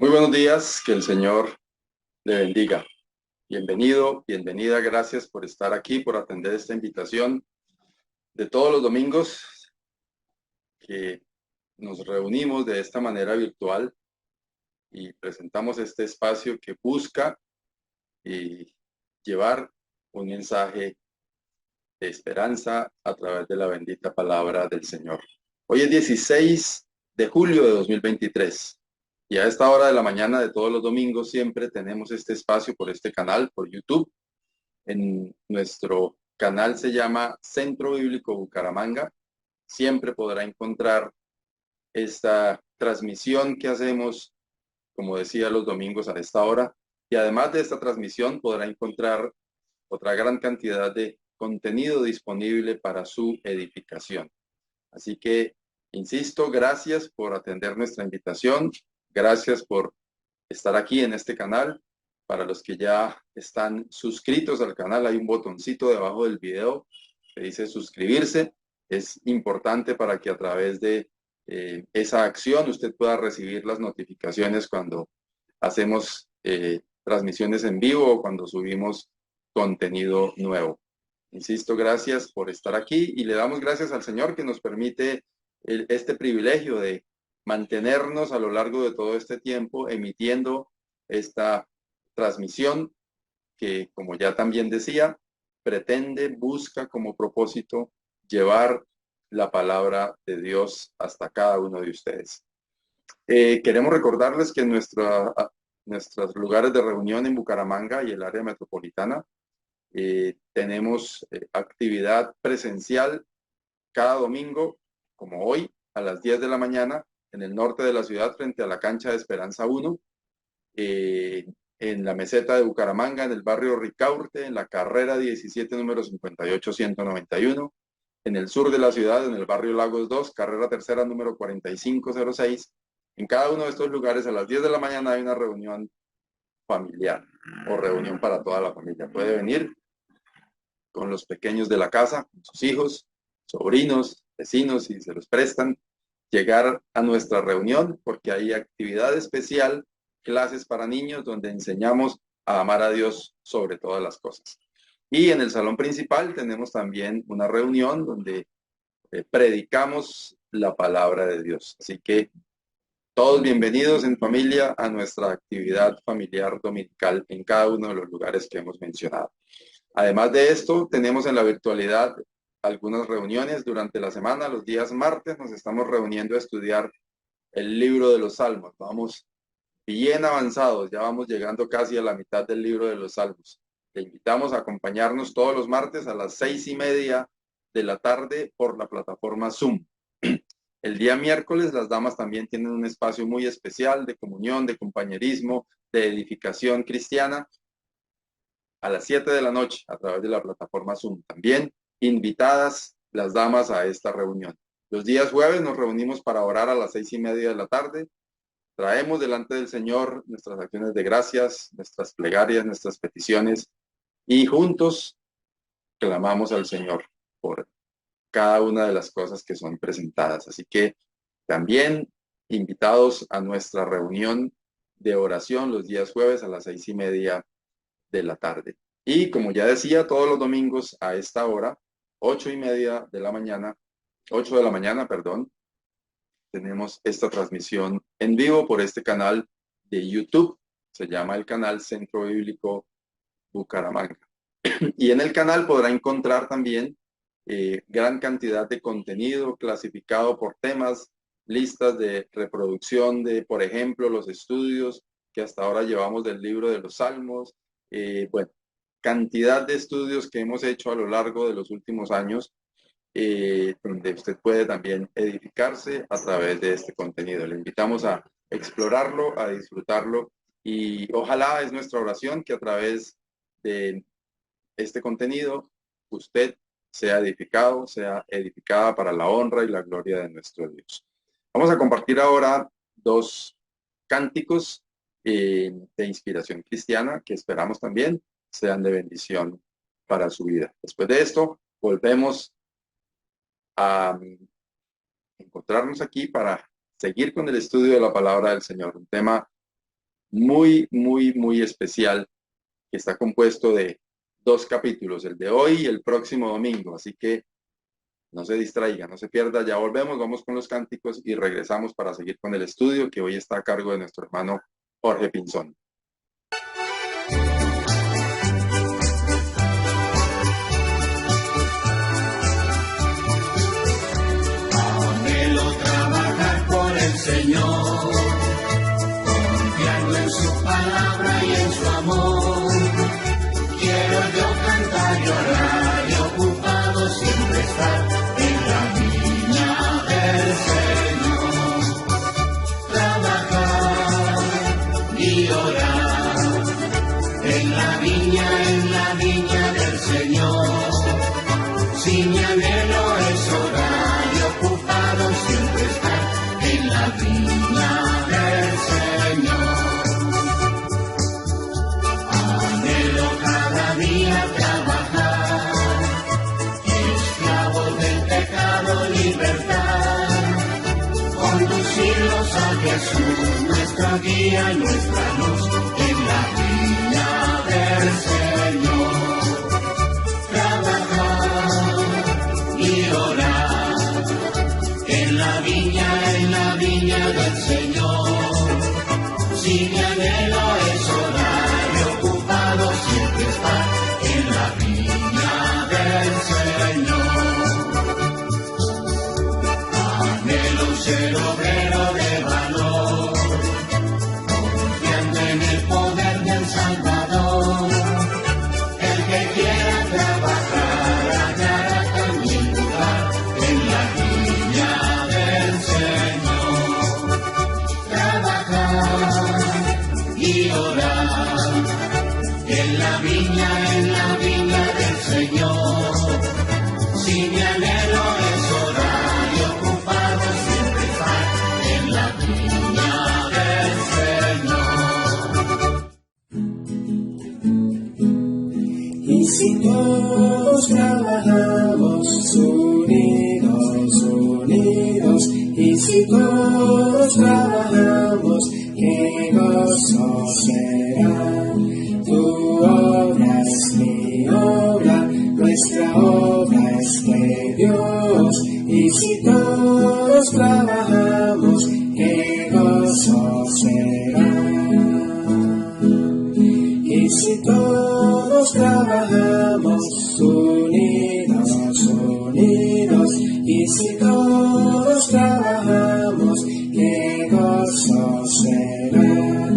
Muy buenos días, que el Señor le bendiga. Bienvenido, bienvenida, gracias por estar aquí, por atender esta invitación de todos los domingos que nos reunimos de esta manera virtual y presentamos este espacio que busca llevar un mensaje de esperanza a través de la bendita palabra del Señor. Hoy es 16 de julio de 2023. Y a esta hora de la mañana de todos los domingos siempre tenemos este espacio por este canal, por YouTube. En nuestro canal se llama Centro Bíblico Bucaramanga. Siempre podrá encontrar esta transmisión que hacemos, como decía, los domingos a esta hora. Y además de esta transmisión podrá encontrar otra gran cantidad de contenido disponible para su edificación. Así que, insisto, gracias por atender nuestra invitación. Gracias por estar aquí en este canal. Para los que ya están suscritos al canal, hay un botoncito debajo del video que dice suscribirse. Es importante para que a través de esa acción usted pueda recibir las notificaciones cuando hacemos transmisiones en vivo o cuando subimos contenido nuevo. Insisto, gracias por estar aquí y le damos gracias al Señor que nos permite este privilegio de mantenernos a lo largo de todo este tiempo emitiendo esta transmisión que, como ya también decía, pretende, busca como propósito llevar la palabra de Dios hasta cada uno de ustedes. Queremos recordarles que nuestros lugares de reunión en Bucaramanga y el área metropolitana tenemos actividad presencial cada domingo, como hoy, a las 10 de la mañana, en el norte de la ciudad, frente a la cancha de Esperanza 1, en la meseta de Bucaramanga, en el barrio Ricaurte, en la carrera 17, número 58191, en el sur de la ciudad, en el barrio Lagos 2, carrera tercera, número 4506. En cada uno de estos lugares, a las 10 de la mañana, hay una reunión familiar o reunión para toda la familia. Puede venir con los pequeños de la casa, con sus hijos, sobrinos, vecinos, si se los prestan, llegar a nuestra reunión porque hay actividad especial, clases para niños donde enseñamos a amar a Dios sobre todas las cosas. Y en el salón principal tenemos también una reunión donde predicamos la palabra de Dios. Así que todos bienvenidos en familia a nuestra actividad familiar dominical en cada uno de los lugares que hemos mencionado. Además de esto, tenemos en la virtualidad algunas reuniones durante la semana. Los días martes nos estamos reuniendo a estudiar el libro de los Salmos. Vamos bien avanzados, ya vamos llegando casi a la mitad del libro de los Salmos. Te invitamos a acompañarnos todos los martes a las 6:30 de la tarde por la plataforma Zoom. El día miércoles las damas también tienen un espacio muy especial de comunión, de compañerismo, de edificación cristiana a las 7 de la noche a través de la plataforma Zoom. También invitadas las damas a esta reunión. Los días jueves nos reunimos para orar a las 6:30 de la tarde. Traemos delante del Señor nuestras acciones de gracias, nuestras plegarias, nuestras peticiones y juntos clamamos al Señor por cada una de las cosas que son presentadas. Así que también invitados a nuestra reunión de oración los días jueves a las 6:30 de la tarde. Y como ya decía, todos los domingos a esta hora, 8:30 de la mañana, 8 de la mañana, perdón, tenemos esta transmisión en vivo por este canal de YouTube. Se llama el canal Centro Bíblico Bucaramanga. Y en el canal podrá encontrar también gran cantidad de contenido clasificado por temas, listas de reproducción de, por ejemplo, los estudios que hasta ahora llevamos del libro de los Salmos. Bueno, cantidad de estudios que hemos hecho a lo largo de los últimos años, donde usted puede también edificarse a través de este contenido. Le invitamos a explorarlo, a disfrutarlo y ojalá es nuestra oración que a través de este contenido usted sea edificado, sea edificada para la honra y la gloria de nuestro Dios. Vamos a compartir ahora dos cánticos de inspiración cristiana que esperamos también sean de bendición para su vida. Después de esto, volvemos a encontrarnos aquí para seguir con el estudio de la palabra del Señor, un tema muy, muy, muy especial que está compuesto de 2 capítulos, el de hoy y el próximo domingo. Así que no se distraiga, no se pierda. Ya volvemos, vamos con los cánticos y regresamos para seguir con el estudio que hoy está a cargo de nuestro hermano Jorge Pinzón. Anhelo trabajar por el Señor, confiando en su palabra y en su amor. Quiero yo cantar y orar y ocupado siempre estar en la viña del Señor. Trabajar y orar en la viña del Señor. Si mi anhelo es orar y ocupado siempre estar en la viña del Señor. Anhelo cada día trabajar, esclavo del pecado, libertad, conducirlos a Jesús, nuestra guía y nuestra luz, en la viña del Señor. Trabajar y orar en la viña del Señor. Si mi anhelo es orar y ocupado siempre estar en la viña del Señor. Anhelo ser obrero de valor, confiando en el poder del Salvador. El que quiera trabajar hallará también lugar en la viña del Señor. Trabajar y orar en la viña del Señor. Si mi anhelo es orar y ocupado siempre estar en la viña del Señor. Y si todos trabajamos unidos, unidos, y si todos trabajamos, qué gozo será. Tu obra es mi obra, nuestra obra es de Dios. Y si todos trabajamos, qué gozo será. Y si todos trabajamos unidos, unidos, y si todos trabajamos, qué gozo será.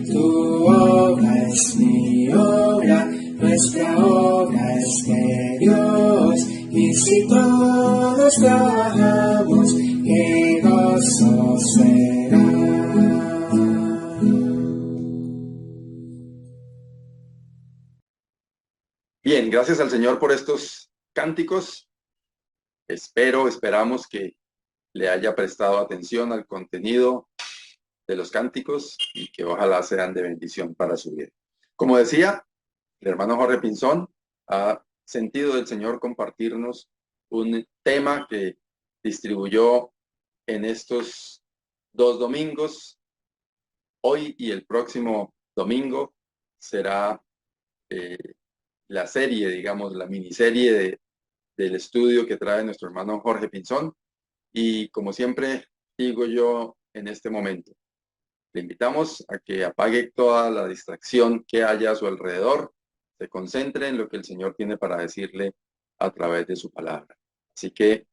Tu obra es mi obra, nuestra obra es de Dios. Y si todos trabajamos, qué gozo será. Bien, gracias al Señor por estos cánticos. Esperamos que le haya prestado atención al contenido de los cánticos y que ojalá sean de bendición para su vida. Como decía, el hermano Jorge Pinzón ha sentido del Señor compartirnos un tema que distribuyó en estos 2 domingos. Hoy y el próximo domingo será la serie, digamos, la miniserie del estudio que trae nuestro hermano Jorge Pinzón. Y como siempre digo yo en este momento, le invitamos a que apague toda la distracción que haya a su alrededor, se concentre en lo que el Señor tiene para decirle a través de su palabra. Así que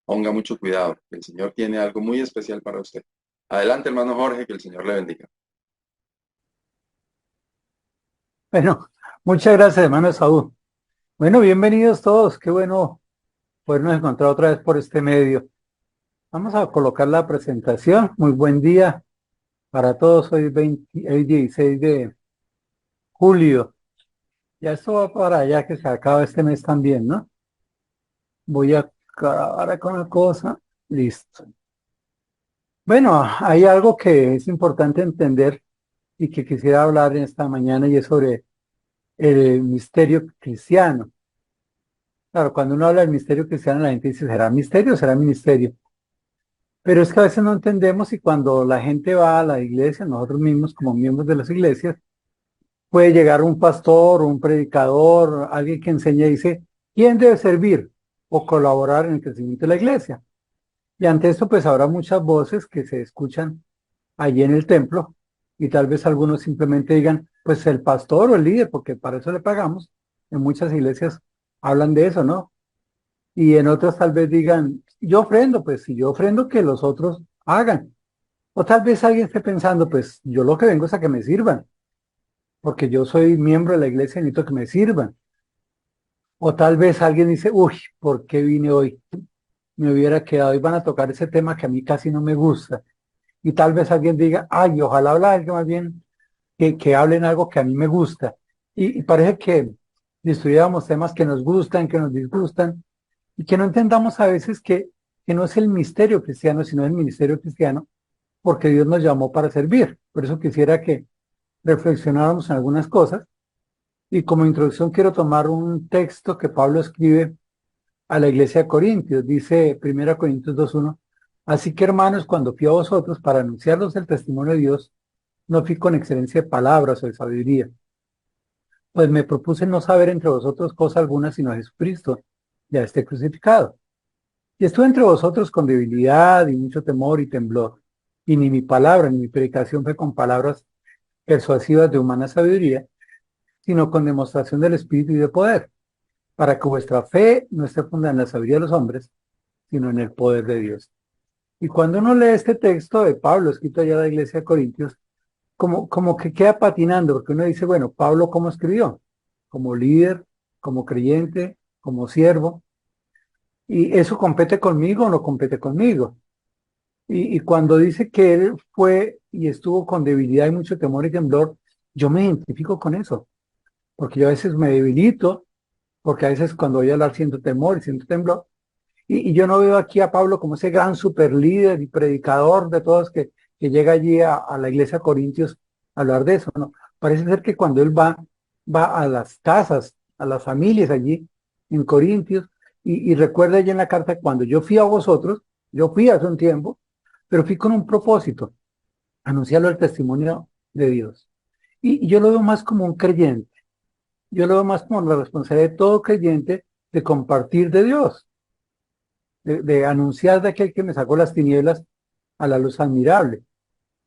ponga mucho cuidado, que el Señor tiene algo muy especial para usted. Adelante, hermano Jorge, que el Señor le bendiga. Bueno, muchas gracias, hermano Saúl. Bueno, bienvenidos todos. Qué bueno podernos encontrar otra vez por este medio. Vamos a colocar la presentación. Muy buen día para todos. Hoy 16 de julio. Ya esto va para allá que se acaba este mes también, ¿no? Voy a acabar con una cosa. Listo. Bueno, hay algo que es importante entender y que quisiera hablar en esta mañana y es sobre el misterio cristiano. Claro, cuando uno habla del misterio cristiano, la gente dice, ¿será misterio o será ministerio? Pero es que a veces no entendemos y cuando la gente va a la iglesia, nosotros mismos como miembros de las iglesias, puede llegar un pastor, un predicador, alguien que enseñe y dice, ¿quién debe servir o colaborar en el crecimiento de la iglesia? Y ante esto, pues habrá muchas voces que se escuchan allí en el templo y tal vez algunos simplemente digan, pues el pastor o el líder, porque para eso le pagamos. En muchas iglesias hablan de eso, ¿no? Y en otras tal vez digan, yo ofrendo, pues si yo ofrendo, que los otros hagan. O tal vez alguien esté pensando, pues yo lo que vengo es a que me sirvan, porque yo soy miembro de la iglesia y necesito que me sirvan. O tal vez alguien dice, uy, ¿por qué vine hoy? Me hubiera quedado y van a tocar ese tema que a mí casi no me gusta. Y tal vez alguien diga, ay, ojalá habla algo más bien que hablen algo que a mí me gusta. Y parece que estudiábamos temas que nos gustan, que nos disgustan, y que no entendamos a veces que no es el misterio cristiano, sino el ministerio cristiano, porque Dios nos llamó para servir. Por eso quisiera que reflexionáramos en algunas cosas. Y como introducción quiero tomar un texto que Pablo escribe a la iglesia de Corintios. Dice 1 Corintios 2:1, así que hermanos, cuando fui a vosotros para anunciarlos el testimonio de Dios, no fui con excelencia de palabras o de sabiduría, pues me propuse no saber entre vosotros cosa alguna sino a Jesucristo, ya esté crucificado. Y estuve entre vosotros con debilidad y mucho temor y temblor, y ni mi palabra ni mi predicación fue con palabras persuasivas de humana sabiduría, sino con demostración del Espíritu y de poder, para que vuestra fe no esté fundada en la sabiduría de los hombres, sino en el poder de Dios. Y cuando uno lee este texto de Pablo, escrito allá de la iglesia de Corintios, como que queda patinando, porque uno dice, bueno, Pablo, ¿cómo escribió? Como líder, como creyente, como siervo. ¿Y eso compete conmigo o no compete conmigo? Y cuando dice que él fue y estuvo con debilidad y mucho temor y temblor, yo me identifico con eso, porque yo a veces me debilito, porque a veces cuando voy a hablar siento temor y siento temblor, y yo no veo aquí a Pablo como ese gran super líder y predicador de todos que llega allí a la iglesia de Corintios a hablar de eso, ¿no? Parece ser que cuando él va a las casas, a las familias allí en Corintios, y recuerda allí en la carta, cuando yo fui a vosotros, yo fui hace un tiempo, pero fui con un propósito, anunciarlo el testimonio de Dios. Y yo lo veo más como un creyente, yo lo veo más como la responsabilidad de todo creyente de compartir de Dios, de anunciar de aquel que me sacó las tinieblas a la luz admirable.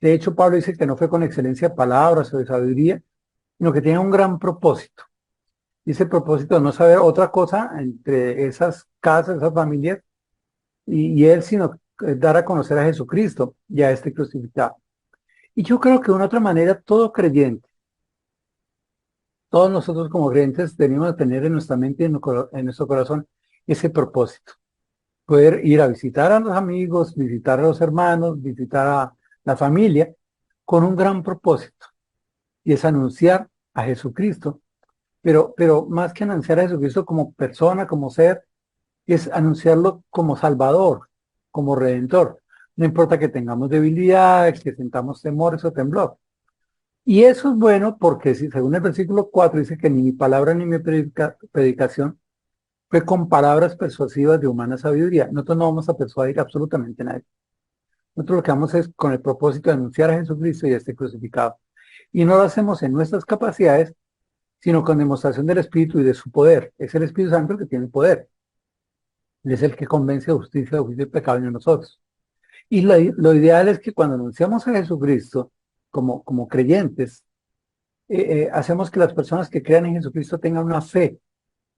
De hecho, Pablo dice que no fue con excelencia de palabras o de sabiduría, sino que tenía un gran propósito. Y ese propósito de no saber otra cosa entre esas casas, esas familias, y él, sino dar a conocer a Jesucristo y a este crucificado. Y yo creo que de una otra manera, todo creyente, todos nosotros como creyentes, debemos tener en nuestra mente y en nuestro corazón ese propósito. Poder ir a visitar a los amigos, visitar a los hermanos, visitar a la familia, con un gran propósito, y es anunciar a Jesucristo, pero más que anunciar a Jesucristo como persona, como ser, es anunciarlo como Salvador, como Redentor. No importa que tengamos debilidades, que sentamos temores o temblor. Y eso es bueno porque si, según el versículo 4 dice que ni mi palabra ni mi predicación fue con palabras persuasivas de humana sabiduría. Nosotros no vamos a persuadir absolutamente a nadie. Nosotros lo que vamos es con el propósito de anunciar a Jesucristo y a este crucificado. Y no lo hacemos en nuestras capacidades, sino con demostración del Espíritu y de su poder. Es el Espíritu Santo el que tiene poder. Él es el que convence de justicia, de juicio y pecado en nosotros. Y lo ideal es que cuando anunciamos a Jesucristo como creyentes, hacemos que las personas que crean en Jesucristo tengan una fe,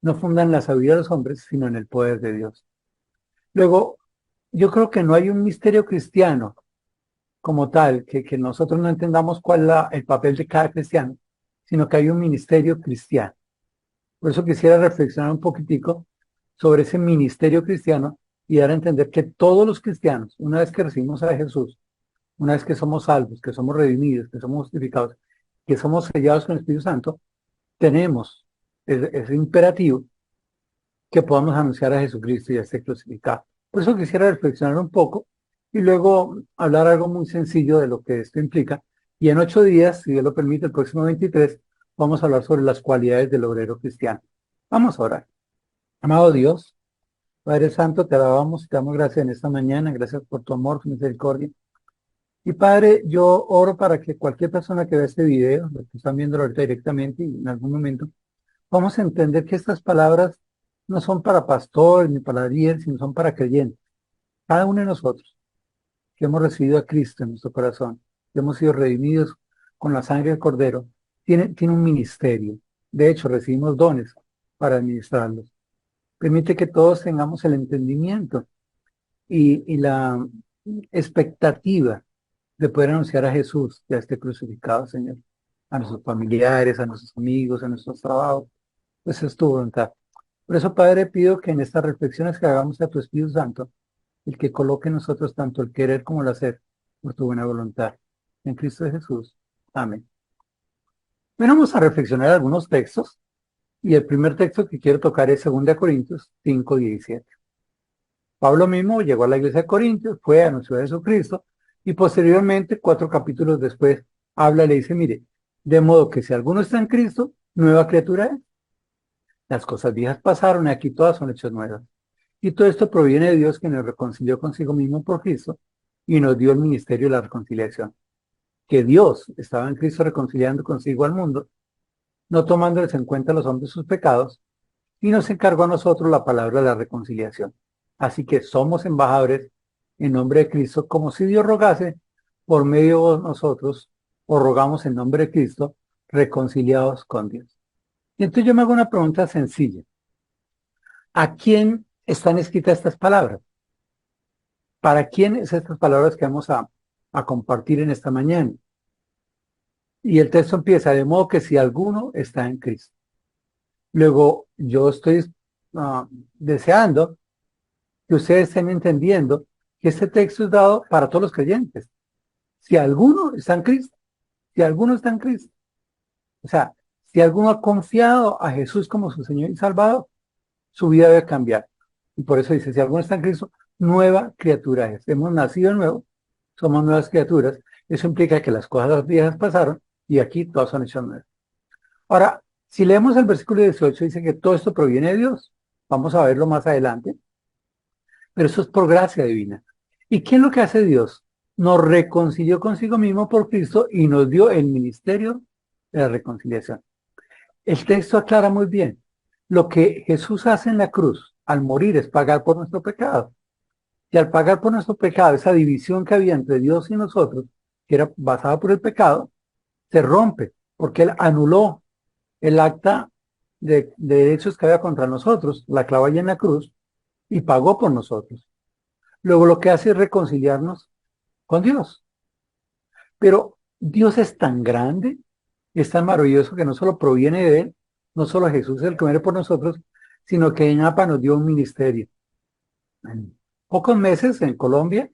no fundan la sabiduría de los hombres, sino en el poder de Dios. Luego, yo creo que no hay un misterio cristiano como tal, que nosotros no entendamos cuál es el papel de cada cristiano, sino que hay un ministerio cristiano. Por eso quisiera reflexionar un poquitico sobre ese ministerio cristiano y dar a entender que todos los cristianos, una vez que recibimos a Jesús, una vez que somos salvos, que somos redimidos, que somos justificados, que somos sellados con el Espíritu Santo, tenemos ese imperativo que podamos anunciar a Jesucristo y a este crucificado. Por eso quisiera reflexionar un poco y luego hablar algo muy sencillo de lo que esto implica. Y en 8 días, si Dios lo permite, el próximo 23, vamos a hablar sobre las cualidades del obrero cristiano. Vamos a orar. Amado Dios, Padre Santo, te alabamos y te damos gracias en esta mañana. Gracias por tu amor, tu misericordia. Y Padre, yo oro para que cualquier persona que vea este video, los que están viendo ahorita directamente y en algún momento, vamos a entender que estas palabras no son para pastores ni para líderes, sino son para creyentes. Cada uno de nosotros que hemos recibido a Cristo en nuestro corazón, que hemos sido redimidos con la sangre del Cordero, tiene un ministerio. De hecho, recibimos dones para administrarlos. Permite que todos tengamos el entendimiento y la expectativa de poder anunciar a Jesús ya esté crucificado, Señor, a nuestros familiares, a nuestros amigos, a nuestros trabajos. Pues es tu voluntad. Por eso, Padre, pido que en estas reflexiones que hagamos a tu Espíritu Santo, el que coloque en nosotros tanto el querer como el hacer, por tu buena voluntad. En Cristo Jesús. Amén. Bueno, vamos a reflexionar algunos textos. Y el primer texto que quiero tocar es 2 Corintios 5:17. Pablo mismo llegó a la iglesia de Corintios, fue, anunció a Jesucristo, y posteriormente, 4 capítulos después, habla y le dice, mire, de modo que si alguno está en Cristo, nueva criatura es. Las cosas viejas pasaron y aquí todas son hechas nuevas. Y todo esto proviene de Dios, que nos reconcilió consigo mismo por Cristo y nos dio el ministerio de la reconciliación. Que Dios estaba en Cristo reconciliando consigo al mundo, no tomándoles en cuenta a los hombres sus pecados, y nos encargó a nosotros la palabra de la reconciliación. Así que somos embajadores en nombre de Cristo, como si Dios rogase por medio de nosotros, o rogamos en nombre de Cristo, reconciliados con Dios. Y entonces yo me hago una pregunta sencilla. ¿A quién están escritas estas palabras? ¿Para quién es estas palabras que vamos a compartir en esta mañana? Y el texto empieza, de modo que si alguno está en Cristo. Luego, yo estoy deseando que ustedes estén entendiendo que este texto es dado para todos los creyentes. Si alguno está en Cristo, si alguno está en Cristo. O sea, si alguno ha confiado a Jesús como su Señor y Salvador, su vida debe cambiar. Y por eso dice, si alguno está en Cristo, nueva criatura es. Hemos nacido de nuevo, somos nuevas criaturas. Eso implica que las cosas viejas pasaron y aquí todas son hechas nuevas. Ahora, si leemos el versículo 18, dice que todo esto proviene de Dios. Vamos a verlo más adelante. Pero eso es por gracia divina. ¿Y qué es lo que hace Dios? Nos reconcilió consigo mismo por Cristo y nos dio el ministerio de la reconciliación. El texto aclara muy bien. Lo que Jesús hace en la cruz al morir es pagar por nuestro pecado. Y al pagar por nuestro pecado, esa división que había entre Dios y nosotros, que era basada por el pecado, se rompe, porque Él anuló el acta de derechos que había contra nosotros, la clavó allí en la cruz y pagó por nosotros. Luego lo que hace es reconciliarnos con Dios. Pero Dios es tan grande, es tan maravilloso que no solo proviene de Él, no solo Jesús es el que muere por nosotros, sino que en APA nos dio un ministerio. En pocos meses en Colombia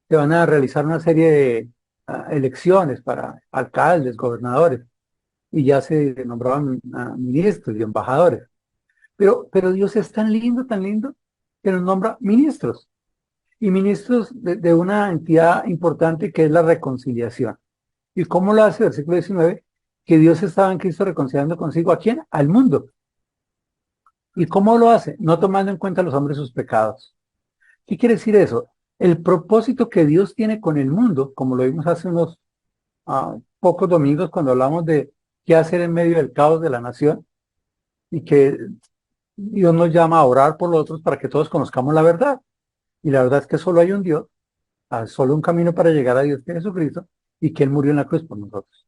se van a realizar una serie de elecciones para alcaldes, gobernadores, y ya se nombraban ministros y embajadores. Pero Dios es tan lindo, que nos nombra ministros. Y ministros de una entidad importante que es la reconciliación. ¿Y cómo lo hace? Versículo 19, que Dios estaba en Cristo reconciliando consigo, ¿a quién? Al mundo. ¿Y cómo lo hace? No tomando en cuenta a los hombres sus pecados. ¿Qué quiere decir eso? El propósito que Dios tiene con el mundo, como lo vimos hace unos pocos domingos cuando hablamos de qué hacer en medio del caos de la nación, y que Dios nos llama a orar por los otros para que todos conozcamos la verdad. Y la verdad es que solo hay un Dios, solo un camino para llegar a Dios, que es Jesucristo, y que Él murió en la cruz por nosotros.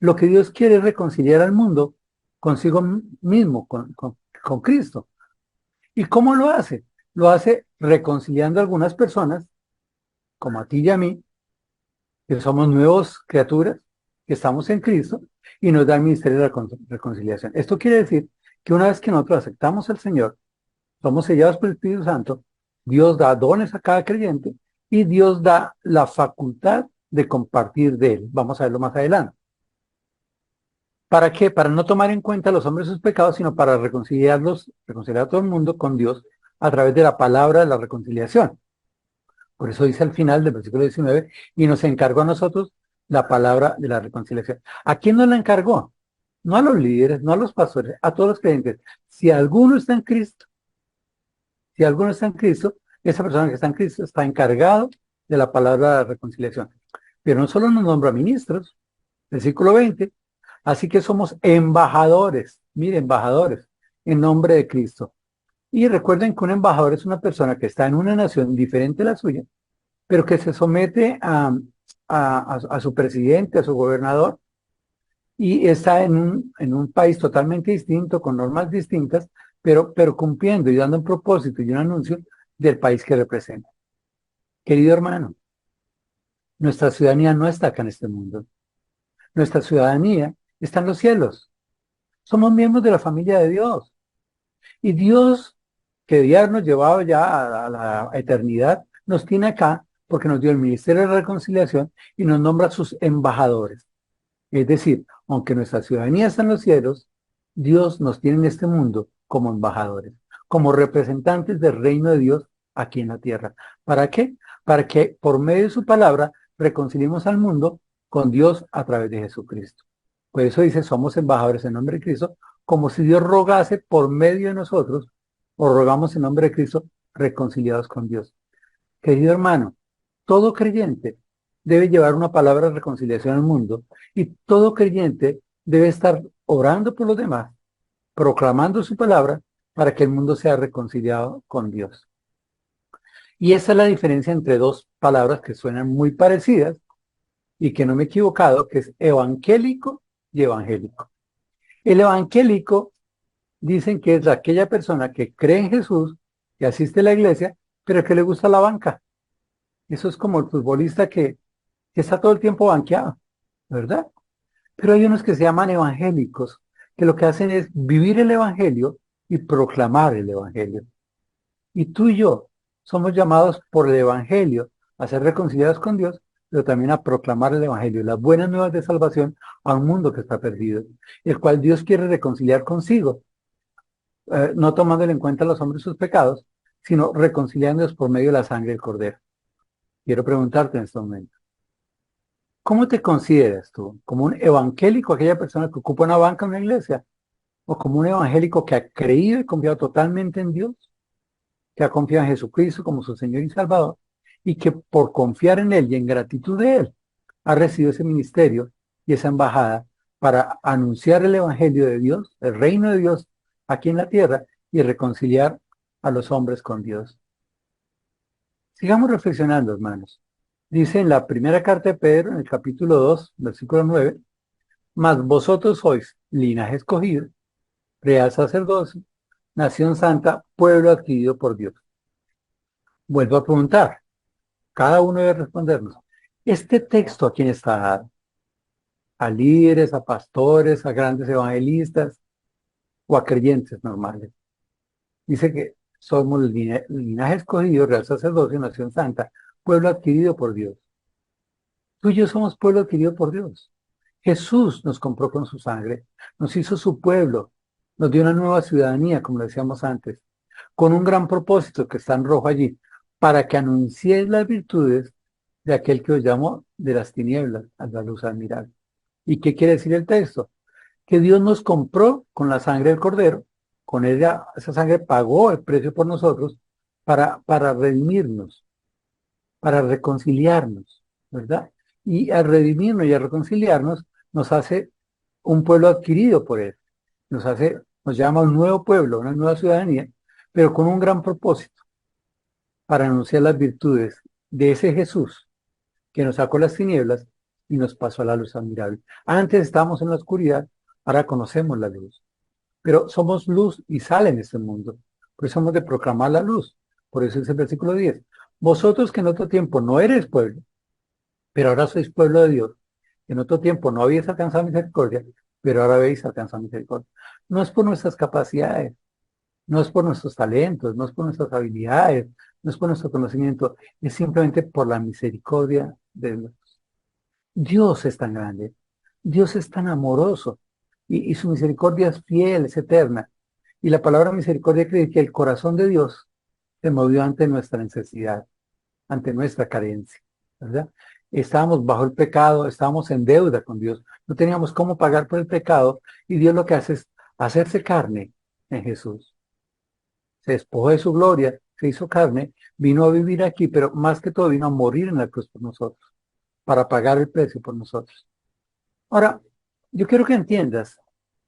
Lo que Dios quiere es reconciliar al mundo consigo mismo, con Cristo. ¿Y cómo lo hace? Lo hace reconciliando a algunas personas, como a ti y a mí, que somos nuevas criaturas, que estamos en Cristo, y nos da el ministerio de la reconciliación. Esto quiere decir que una vez que nosotros aceptamos al Señor, somos sellados por el Espíritu Santo, Dios da dones a cada creyente y Dios da la facultad de compartir de Él. Vamos a verlo más adelante. ¿Para qué? Para no tomar en cuenta a los hombres sus pecados, sino para reconciliar a todo el mundo con Dios a través de la palabra de la reconciliación. Por eso dice al final del versículo 19, y nos encargó a nosotros la palabra de la reconciliación. ¿A quién nos la encargó? No a los líderes, no a los pastores, a todos los creyentes. Si alguno está en Cristo, Si alguno está en Cristo, esa persona que está en Cristo está encargado de la palabra de reconciliación. Pero no solo nos nombra ministros, versículo 20, así que somos embajadores, mire, embajadores, en nombre de Cristo. Y recuerden que un embajador es una persona que está en una nación diferente a la suya, pero que se somete a su presidente, a su gobernador, y está en un país totalmente distinto, con normas distintas, pero cumpliendo y dando un propósito y un anuncio del país que representa. Querido hermano, nuestra ciudadanía no está acá en este mundo. Nuestra ciudadanía está en los cielos. Somos miembros de la familia de Dios. Y Dios, que ya nos llevaba ya a la eternidad, nos tiene acá porque nos dio el ministerio de reconciliación y nos nombra sus embajadores. Es decir, aunque nuestra ciudadanía está en los cielos, Dios nos tiene en este mundo como embajadores, como representantes del reino de Dios aquí en la tierra. ¿Para qué? Para que por medio de su palabra reconciliemos al mundo con Dios a través de Jesucristo. Por eso dice, somos embajadores en nombre de Cristo, como si Dios rogase por medio de nosotros, o rogamos en nombre de Cristo, reconciliados con Dios. Querido hermano, todo creyente debe llevar una palabra de reconciliación al mundo y todo creyente debe estar orando por los demás, proclamando su palabra para que el mundo sea reconciliado con Dios. Y esa es la diferencia entre dos palabras que suenan muy parecidas y que no me he equivocado, que es evangélico y evangélico. El evangélico dicen que es aquella persona que cree en Jesús, que asiste a la iglesia, pero que le gusta la banca. Eso es como el futbolista que está todo el tiempo banqueado, ¿verdad? Pero hay unos que se llaman evangélicos, que lo que hacen es vivir el evangelio y proclamar el evangelio. Y tú y yo somos llamados por el evangelio a ser reconciliados con Dios, pero también a proclamar el evangelio, las buenas nuevas de salvación a un mundo que está perdido, el cual Dios quiere reconciliar consigo, no tomándole en cuenta a los hombres sus pecados, sino reconciliándolos por medio de la sangre del Cordero. Quiero preguntarte en este momento, ¿cómo te consideras tú? ¿Como un evangélico, aquella persona que ocupa una banca en una iglesia? ¿O como un evangélico que ha creído y confiado totalmente en Dios? Que ha confiado en Jesucristo como su Señor y Salvador, y que por confiar en Él y en gratitud de Él, ha recibido ese ministerio y esa embajada para anunciar el evangelio de Dios, el reino de Dios aquí en la tierra y reconciliar a los hombres con Dios. Sigamos reflexionando, hermanos. Dice en la primera carta de Pedro, en el capítulo 2, versículo 9, mas vosotros sois linaje escogido, real sacerdocio, nación santa, pueblo adquirido por Dios. Vuelvo a preguntar, cada uno debe respondernos, ¿este texto a quién está dado? ¿A líderes, a pastores, a grandes evangelistas o a creyentes normales? Dice que somos el linaje escogido, real sacerdocio, nación santa, pueblo adquirido por Dios. Tú y yo somos pueblo adquirido por Dios. Jesús nos compró con su sangre, nos hizo su pueblo, nos dio una nueva ciudadanía, como decíamos antes, con un gran propósito que está en rojo allí, para que anunciéis las virtudes de aquel que os llamó de las tinieblas a la luz admirable. ¿Y qué quiere decir el texto? Que Dios nos compró con la sangre del Cordero, con ella, esa sangre pagó el precio por nosotros para redimirnos, para reconciliarnos, ¿verdad? Y al redimirnos y a reconciliarnos nos hace un pueblo adquirido por Él, nos llama a un nuevo pueblo, una nueva ciudadanía, pero con un gran propósito, para anunciar las virtudes de ese Jesús que nos sacó las tinieblas y nos pasó a la luz admirable. Antes estábamos en la oscuridad, ahora conocemos la luz. Pero somos luz y sal en este mundo. Por eso hemos de proclamar la luz. Por eso es el versículo 10. Vosotros que en otro tiempo no eres pueblo, pero ahora sois pueblo de Dios. En otro tiempo no habéis alcanzado misericordia, pero ahora habéis alcanzado misericordia. No es por nuestras capacidades, no es por nuestros talentos, no es por nuestras habilidades, no es por nuestro conocimiento, es simplemente por la misericordia de Dios. Dios es tan grande, Dios es tan amoroso y su misericordia es fiel, es eterna. Y la palabra misericordia quiere decir que el corazón de Dios se movió ante nuestra necesidad, ante nuestra carencia, ¿verdad? Estábamos bajo el pecado, estábamos en deuda con Dios, no teníamos cómo pagar por el pecado y Dios lo que hace es hacerse carne en Jesús. se despojó de su gloria, se hizo carne, vino a vivir aquí, pero más que todo vino a morir en la cruz por nosotros, para pagar el precio por nosotros. Ahora, yo quiero que entiendas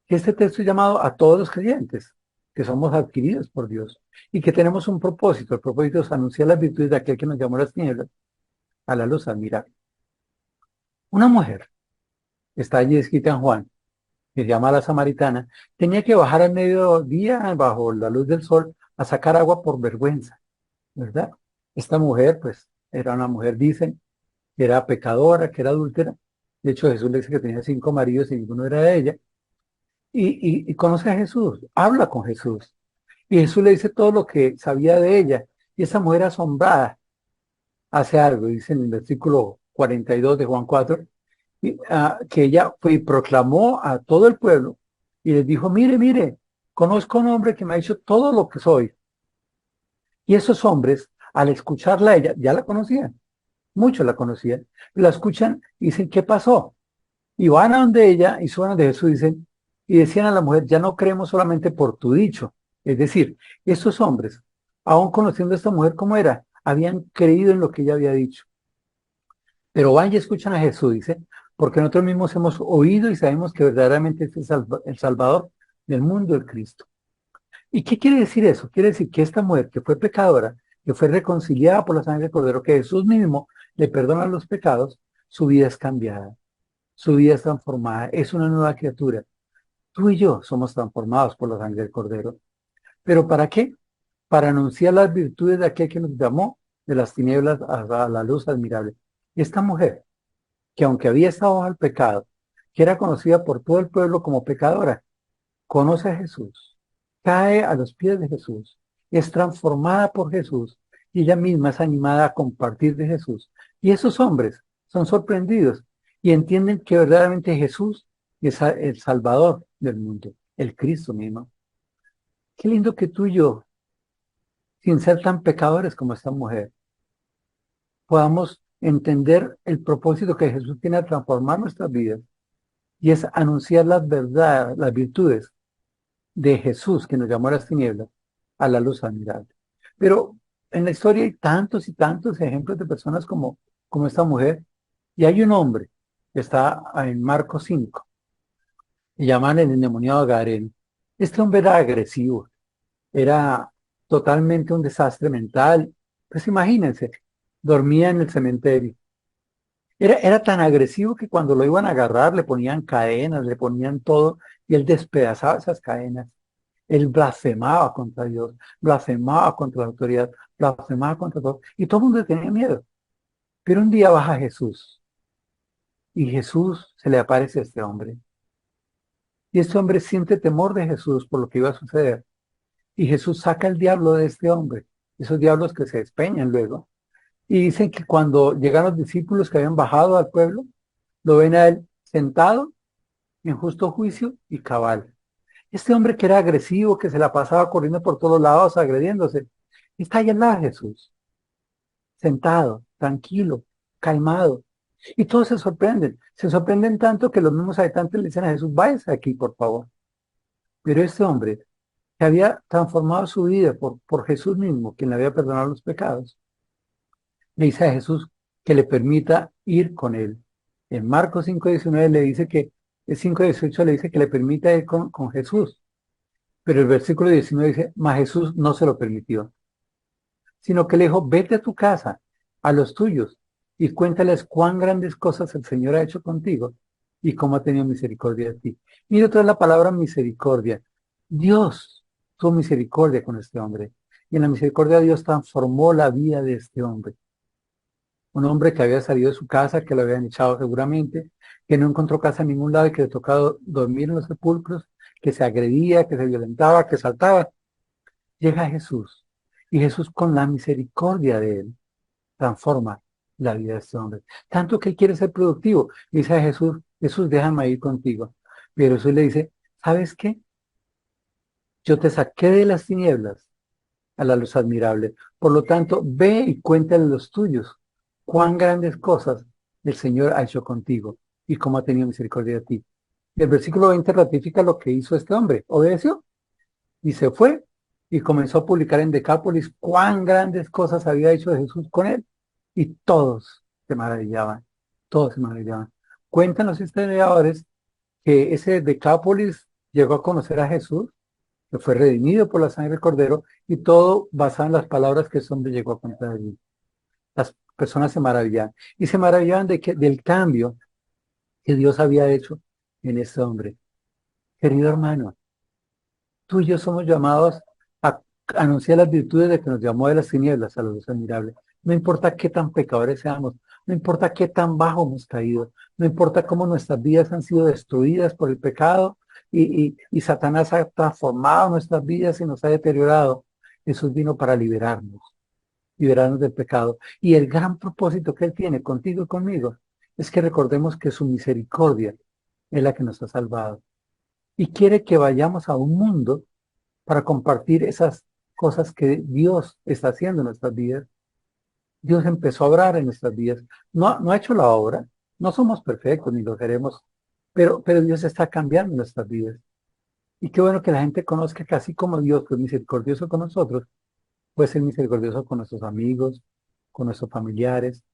que este texto es llamado a todos los creyentes, que somos adquiridos por Dios y que tenemos un propósito. El propósito es anunciar las virtudes de aquel que nos llamó a las tinieblas a la luz admirable. Una mujer, está allí escrita en Juan, que se llama la samaritana, tenía que bajar al mediodía bajo la luz del sol a sacar agua por vergüenza, ¿verdad? Esta mujer, pues, era una mujer, dicen, que era pecadora, que era adúltera. De hecho, Jesús le dice que tenía 5 maridos y ninguno era de ella. Y conoce a Jesús, habla con Jesús. Y Jesús le dice todo lo que sabía de ella. Y esa mujer asombrada hace algo, dice en el versículo 42 de Juan 4, que ella fue y proclamó a todo el pueblo y les dijo, mire, mire, conozco a un hombre que me ha dicho todo lo que soy. Y esos hombres, al escucharla a ella, ya la conocían, muchos la conocían, la escuchan y dicen, ¿qué pasó? Y van a donde ella y suenan de Jesús y decían a la mujer, ya no creemos solamente por tu dicho. Es decir, estos hombres, aún conociendo a esta mujer como era, habían creído en lo que ella había dicho. Pero van y escuchan a Jesús, dice, porque nosotros mismos hemos oído y sabemos que verdaderamente este es el Salvador del mundo, el Cristo. ¿Y qué quiere decir eso? Quiere decir que esta mujer que fue pecadora, que fue reconciliada por la sangre del Cordero, que Jesús mismo le perdona los pecados, su vida es cambiada, su vida es transformada, es una nueva criatura. Tú y yo somos transformados por la sangre del Cordero. ¿Pero para qué? Para anunciar las virtudes de aquel que nos llamó de las tinieblas a la luz admirable. Y esta mujer, que aunque había estado bajo el pecado, que era conocida por todo el pueblo como pecadora, conoce a Jesús, cae a los pies de Jesús, es transformada por Jesús y ella misma es animada a compartir de Jesús. Y esos hombres son sorprendidos y entienden que verdaderamente Jesús es el Salvador del mundo, el Cristo mismo. Qué lindo que tú y yo, sin ser tan pecadores como esta mujer, podamos entender el propósito que Jesús tiene a transformar nuestras vidas y es anunciar las verdades, las virtudes de Jesús que nos llamó a las tinieblas a la luz admirable. Pero en la historia hay tantos y tantos ejemplos de personas como esta mujer y hay un hombre que está en Marcos 5 y llaman el endemoniado Gadareno. Este hombre era agresivo, era totalmente un desastre mental. Pues imagínense, dormía en el cementerio. Era tan agresivo que cuando lo iban a agarrar le ponían cadenas, le ponían todo y él despedazaba esas cadenas. Él blasfemaba contra Dios, blasfemaba contra la autoridad, blasfemaba contra todo. Y todo el mundo tenía miedo. Pero un día baja Jesús y Jesús se le aparece a este hombre. Y este hombre siente temor de Jesús por lo que iba a suceder. Y Jesús saca el diablo de este hombre, esos diablos que se despeñan luego. Y dicen que cuando llegan los discípulos que habían bajado al pueblo, lo ven a él sentado en justo juicio y cabal. Este hombre que era agresivo, que se la pasaba corriendo por todos lados, agrediéndose, está ahí al lado de Jesús, sentado, tranquilo, calmado. Y todos se sorprenden tanto que los mismos habitantes le dicen a Jesús, váyase aquí, por favor. Pero este hombre, que había transformado su vida por Jesús mismo, quien le había perdonado los pecados, le dice a Jesús que le permita ir con él. En Marcos 5:19 le dice que, el 5:18 le dice que le permita ir con Jesús. Pero el versículo 19 dice, mas Jesús no se lo permitió, sino que le dijo, vete a tu casa, a los tuyos, y cuéntales cuán grandes cosas el Señor ha hecho contigo y cómo ha tenido misericordia de ti. Mira otra vez la palabra misericordia. Dios tuvo misericordia con este hombre. Y en la misericordia de Dios transformó la vida de este hombre. Un hombre que había salido de su casa, que lo habían echado seguramente, que no encontró casa en ningún lado y que le tocaba dormir en los sepulcros, que se agredía, que se violentaba, que saltaba. Llega Jesús y Jesús con la misericordia de él transforma la vida de este hombre. Tanto que él quiere ser productivo. Dice a Jesús, Jesús, déjame ir contigo. Pero Jesús le dice, ¿sabes qué? Yo te saqué de las tinieblas a la luz admirable. Por lo tanto, ve y cuéntale a los tuyos cuán grandes cosas el Señor ha hecho contigo y cómo ha tenido misericordia de ti. Y el versículo 20 ratifica lo que hizo este hombre. Obedeció y se fue y comenzó a publicar en Decápolis cuán grandes cosas había hecho Jesús con él. Y todos se maravillaban, todos se maravillaban. Cuentan los historiadores que ese Decápolis llegó a conocer a Jesús, que fue redimido por la sangre del Cordero, y todo basado en las palabras que ese hombre llegó a contar allí. Las personas se maravillaban. Y se maravillaban del cambio que Dios había hecho en ese hombre. Querido hermano, tú y yo somos llamados a anunciar las virtudes de que nos llamó de las tinieblas a la luz admirable. No importa qué tan pecadores seamos, no importa qué tan bajo hemos caído, no importa cómo nuestras vidas han sido destruidas por el pecado y Satanás ha transformado nuestras vidas y nos ha deteriorado. Jesús vino para liberarnos del pecado. Y el gran propósito que Él tiene contigo y conmigo es que recordemos que su misericordia es la que nos ha salvado. Y quiere que vayamos a un mundo para compartir esas cosas que Dios está haciendo en nuestras vidas. Dios empezó a obrar en nuestras vidas. No ha hecho la obra, no somos perfectos ni lo seremos, pero Dios está cambiando nuestras vidas. Y qué bueno que la gente conozca que así como Dios fue misericordioso con nosotros, puede ser misericordioso con nuestros amigos, con nuestros familiares,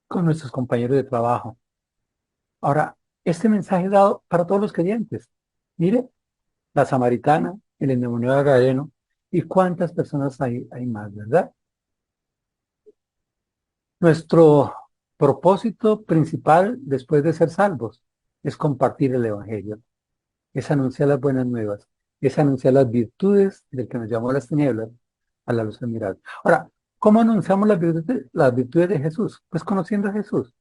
con nuestros compañeros de trabajo. Ahora, este mensaje es dado para todos los creyentes. Mire, la samaritana, el endemoniado gadareno, y cuántas personas hay más, ¿verdad? Nuestro propósito principal después de ser salvos es compartir el Evangelio, es anunciar las buenas nuevas, es anunciar las virtudes del que nos llamó a las tinieblas a la luz admirable. Ahora, ¿cómo anunciamos las virtudes de Jesús? Pues conociendo a Jesús.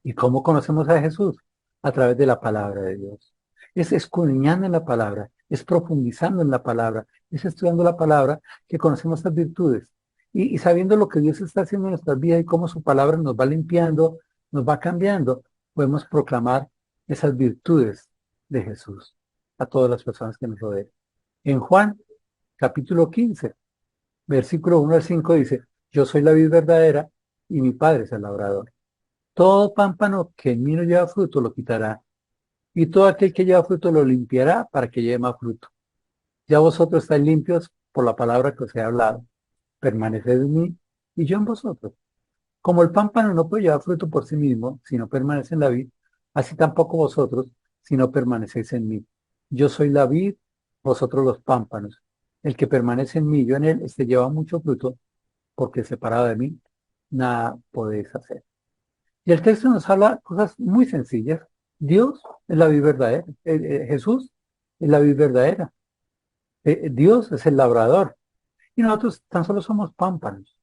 ¿Y cómo conocemos a Jesús? A través de la palabra de Dios. Es escudriñando en la palabra, es profundizando en la palabra, es estudiando la palabra que conocemos las virtudes. Y sabiendo lo que Dios está haciendo en nuestras vidas y cómo su palabra nos va limpiando, nos va cambiando, podemos proclamar esas virtudes de Jesús a todas las personas que nos rodean. En Juan, capítulo 15, versículo 1 al 5 dice, yo soy la vid verdadera y mi Padre es el labrador. Todo pámpano que en mí no lleva fruto lo quitará, y todo aquel que lleva fruto lo limpiará para que lleve más fruto. Ya vosotros estáis limpios por la palabra que os he hablado. Permaneced en mí y yo en vosotros. Como el pámpano no puede llevar fruto por sí mismo, si no permanece en la vid, así tampoco vosotros, si no permanecéis en mí. Yo soy la vid, vosotros los pámpanos. El que permanece en mí, yo en él, este lleva mucho fruto, porque separado de mí, nada podéis hacer. Y el texto nos habla cosas muy sencillas. Dios es la vid verdadera. Jesús es la vid verdadera. Dios es el labrador. Y nosotros tan solo somos pámpanos.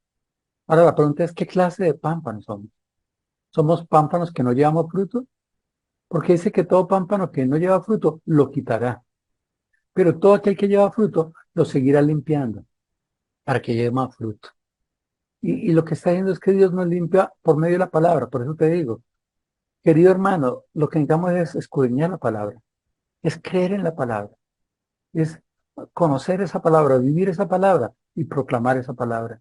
Ahora la pregunta es, ¿qué clase de pámpanos somos? ¿Somos pámpanos que no llevamos fruto? Porque dice que todo pámpano que no lleva fruto lo quitará. Pero todo aquel que lleva fruto lo seguirá limpiando para que lleve más fruto. Y lo que está diciendo es que Dios nos limpia por medio de la palabra. Por eso te digo, querido hermano, lo que necesitamos es escudriñar la palabra, es creer en la palabra, es conocer esa palabra, vivir esa palabra y proclamar esa palabra.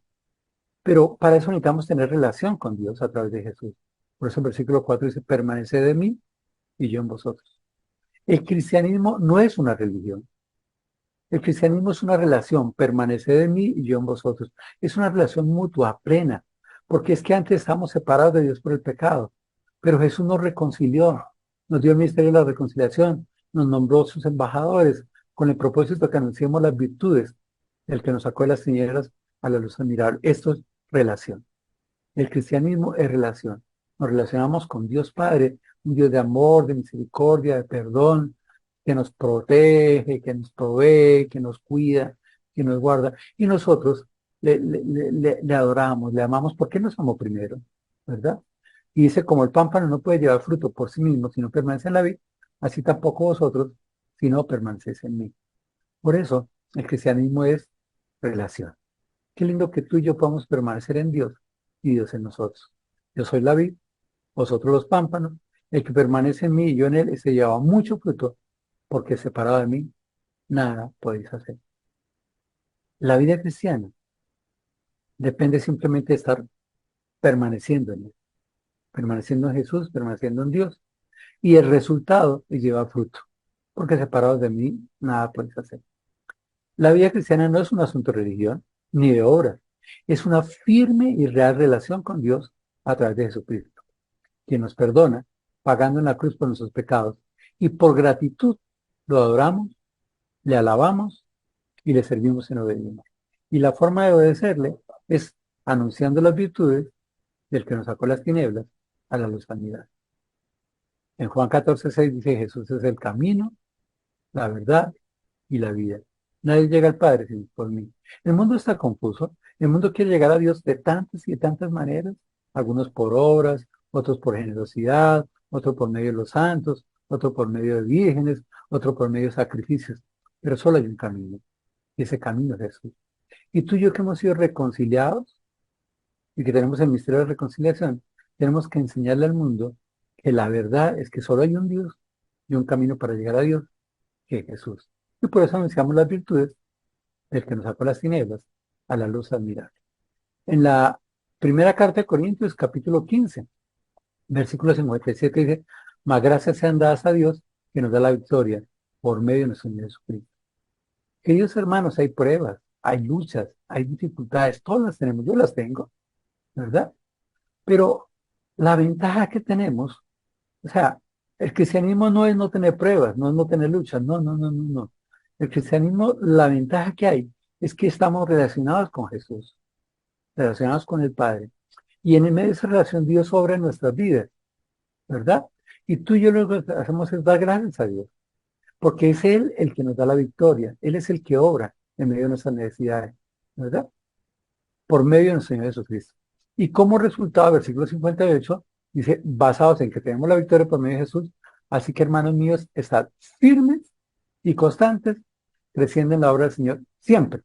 Pero para eso necesitamos tener relación con Dios a través de Jesús. Por eso el versículo 4 dice, permaneced de mí y yo en vosotros. El cristianismo no es una religión. El cristianismo es una relación, permaneced de mí y yo en vosotros. Es una relación mutua, plena, porque es que antes estábamos separados de Dios por el pecado, pero Jesús nos reconcilió, nos dio el ministerio de la reconciliación, nos nombró sus embajadores con el propósito de que anunciemos las virtudes del que nos sacó de las tinieblas a la luz admirable. Esto es relación. El cristianismo es relación. Nos relacionamos con Dios Padre, un Dios de amor, de misericordia, de perdón, que nos protege, que nos provee, que nos cuida, que nos guarda. Y nosotros le adoramos, le amamos porque Él nos amó primero, ¿verdad? Y dice, como el pámpano no puede llevar fruto por sí mismo si no permanece en la vid, así tampoco vosotros si no permanecéis en mí. Por eso, el cristianismo es relación. Qué lindo que tú y yo podamos permanecer en Dios y Dios en nosotros. Yo soy la vid, vosotros los pámpanos. El que permanece en mí y yo en él, ese lleva mucho fruto, porque separado de mí, nada podéis hacer. La vida cristiana depende simplemente de estar permaneciendo en él, permaneciendo en Jesús, permaneciendo en Dios. Y el resultado es llevar fruto, porque separados de mí, nada podéis hacer. La vida cristiana no es un asunto de religión ni de obras. Es una firme y real relación con Dios a través de Jesucristo, quien nos perdona, pagando en la cruz por nuestros pecados. Y por gratitud lo adoramos, le alabamos y le servimos en obediencia. Y la forma de obedecerle es anunciando las virtudes del que nos sacó las tinieblas a la luz admirable. En Juan 14:6 dice: Jesús es el camino, la verdad y la vida. Nadie llega al Padre sino por mí. El mundo está confuso. El mundo quiere llegar a Dios de tantas y de tantas maneras. Algunos por obras, otros por generosidad, otros por medio de los santos, otros por medio de vírgenes, otros por medio de sacrificios. Pero solo hay un camino. Y ese camino es Jesús. Y tú y yo que hemos sido reconciliados y que tenemos el misterio de la reconciliación, tenemos que enseñarle al mundo que la verdad es que solo hay un Dios y un camino para llegar a Dios, que es Jesús. Y por eso anunciamos las virtudes del que nos sacó las tinieblas a la luz admirable. En la primera carta de Corintios, capítulo 15, versículo 57, dice: mas gracias sean dadas a Dios que nos da la victoria por medio de nuestro Señor Jesucristo. Queridos hermanos, hay pruebas, hay luchas, hay dificultades, todas las tenemos, yo las tengo, ¿verdad? Pero la ventaja que tenemos, o sea, el cristianismo no es no tener pruebas, no es no tener luchas, no, no, no, no, no. El cristianismo, la ventaja que hay es que estamos relacionados con Jesús, relacionados con el Padre. Y en el medio de esa relación Dios obra en nuestras vidas, ¿verdad? Y tú y yo lo que hacemos es dar gracias a Dios, porque es Él el que nos da la victoria, Él es el que obra en medio de nuestras necesidades, ¿verdad? Por medio de nuestro Señor Jesucristo. Y como resultado, versículo 58, dice: basados en que tenemos la victoria por medio de Jesús, así que hermanos míos, estad firmes y constantes, creciendo en la obra del Señor, siempre,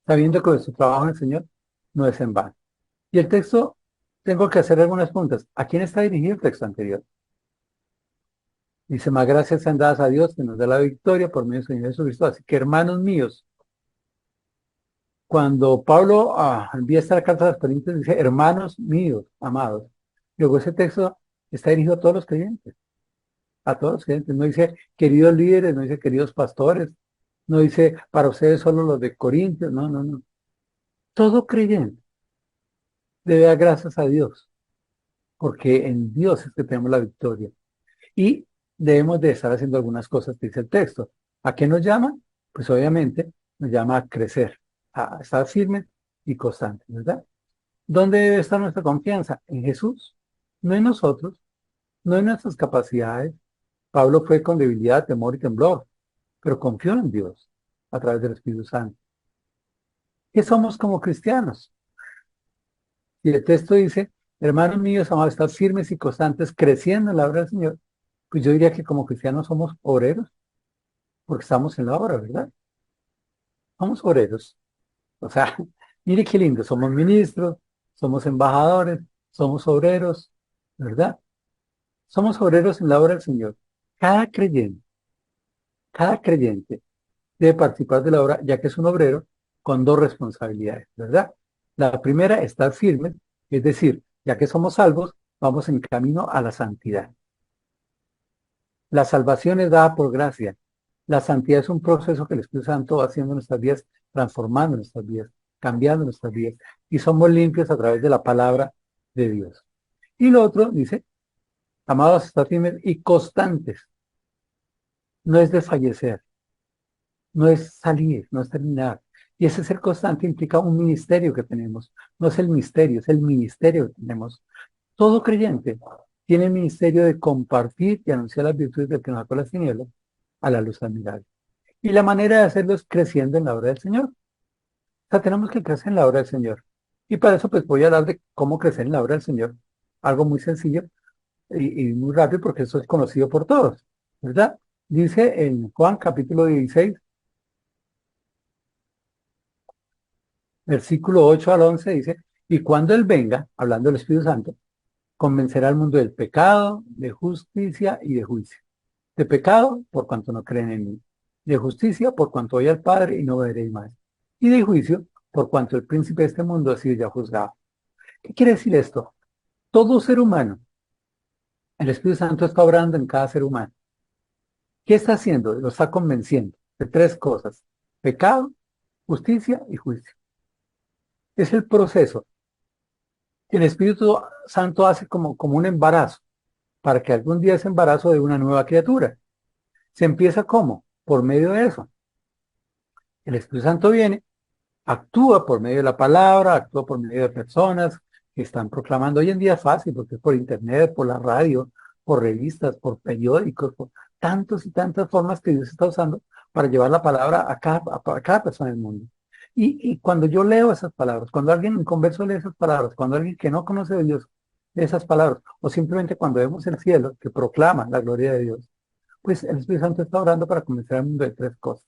sabiendo que nuestro trabajo en el Señor no es en vano. Y el texto, tengo que hacer algunas preguntas. ¿A quién está dirigido el texto anterior? Dice: más gracias sean dadas a Dios que nos da la victoria por medio del Señor Jesucristo. Así que hermanos míos, cuando Pablo envía esta carta a los Corintios, dice: hermanos míos, amados. Luego ese texto está dirigido a todos los creyentes, a todos los creyentes. No dice queridos líderes, no dice queridos pastores, no dice para ustedes solo los de Corintios, no, no, no. Todo creyente debe dar gracias a Dios, porque en Dios es que tenemos la victoria. Y debemos de estar haciendo algunas cosas que dice el texto. ¿A qué nos llama? Pues obviamente nos llama a crecer, a estar firmes y constantes, ¿verdad? ¿Dónde debe estar nuestra confianza? En Jesús, no en nosotros, no en nuestras capacidades. Pablo fue con debilidad, temor y temblor, pero confió en Dios a través del Espíritu Santo. ¿Qué somos como cristianos? Y el texto dice: hermanos míos, amados, estar firmes y constantes, creciendo en la obra del Señor. Pues yo diría que como cristianos somos obreros, porque estamos en la obra, ¿verdad? Somos obreros. O sea, mire qué lindo, somos ministros, somos embajadores, somos obreros, ¿verdad? Somos obreros en la obra del Señor. Cada creyente, cada creyente debe participar de la obra, ya que es un obrero con dos responsabilidades, ¿verdad? La primera, estar firme, es decir, ya que somos salvos, vamos en camino a la santidad. La salvación es dada por gracia. La santidad es un proceso que el Espíritu Santo va haciendo en nuestras vidas, transformando nuestras vidas, cambiando nuestras vidas. Y somos limpios a través de la palabra de Dios. Y lo otro dice: amados, estar firmes y constantes. No es desfallecer, no es salir, no es terminar. Y ese ser constante implica un ministerio que tenemos. No es el misterio, es el ministerio que tenemos. Todo creyente tiene el ministerio de compartir y anunciar las virtudes del que nos sacó las tinieblas a la luz admirable. Y la manera de hacerlo es creciendo en la obra del Señor. O sea, tenemos que crecer en la obra del Señor. Y para eso pues voy a hablar de cómo crecer en la obra del Señor. Algo muy sencillo y muy rápido, porque eso es conocido por todos, ¿verdad? Dice en Juan capítulo 16, versículo 8 al 11, dice: y cuando Él venga, hablando del Espíritu Santo, convencerá al mundo del pecado, de justicia y de juicio. De pecado, por cuanto no creen en mí. De justicia, por cuanto voy al Padre y no veréis más. Y de juicio, por cuanto el príncipe de este mundo ha sido ya juzgado. ¿Qué quiere decir esto? Todo ser humano, el Espíritu Santo está obrando en cada ser humano. ¿Qué está haciendo? Lo está convenciendo de tres cosas. pecado, justicia y juicio. Es el proceso que el Espíritu Santo hace como un embarazo, para que algún día ese embarazo de una nueva criatura. ¿Se empieza cómo? Por medio de eso. El Espíritu Santo viene, actúa por medio de la palabra, actúa por medio de personas que están proclamando. Hoy en día es fácil porque es por internet, por la radio, por revistas, por periódicos, por tantos y tantas formas que Dios está usando para llevar la palabra a cada persona del mundo. Y cuando yo leo esas palabras, cuando alguien en converso lee esas palabras, cuando alguien que no conoce de Dios lee esas palabras, o simplemente cuando vemos el cielo que proclama la gloria de Dios, pues el Espíritu Santo está orando para convencer al mundo de tres cosas: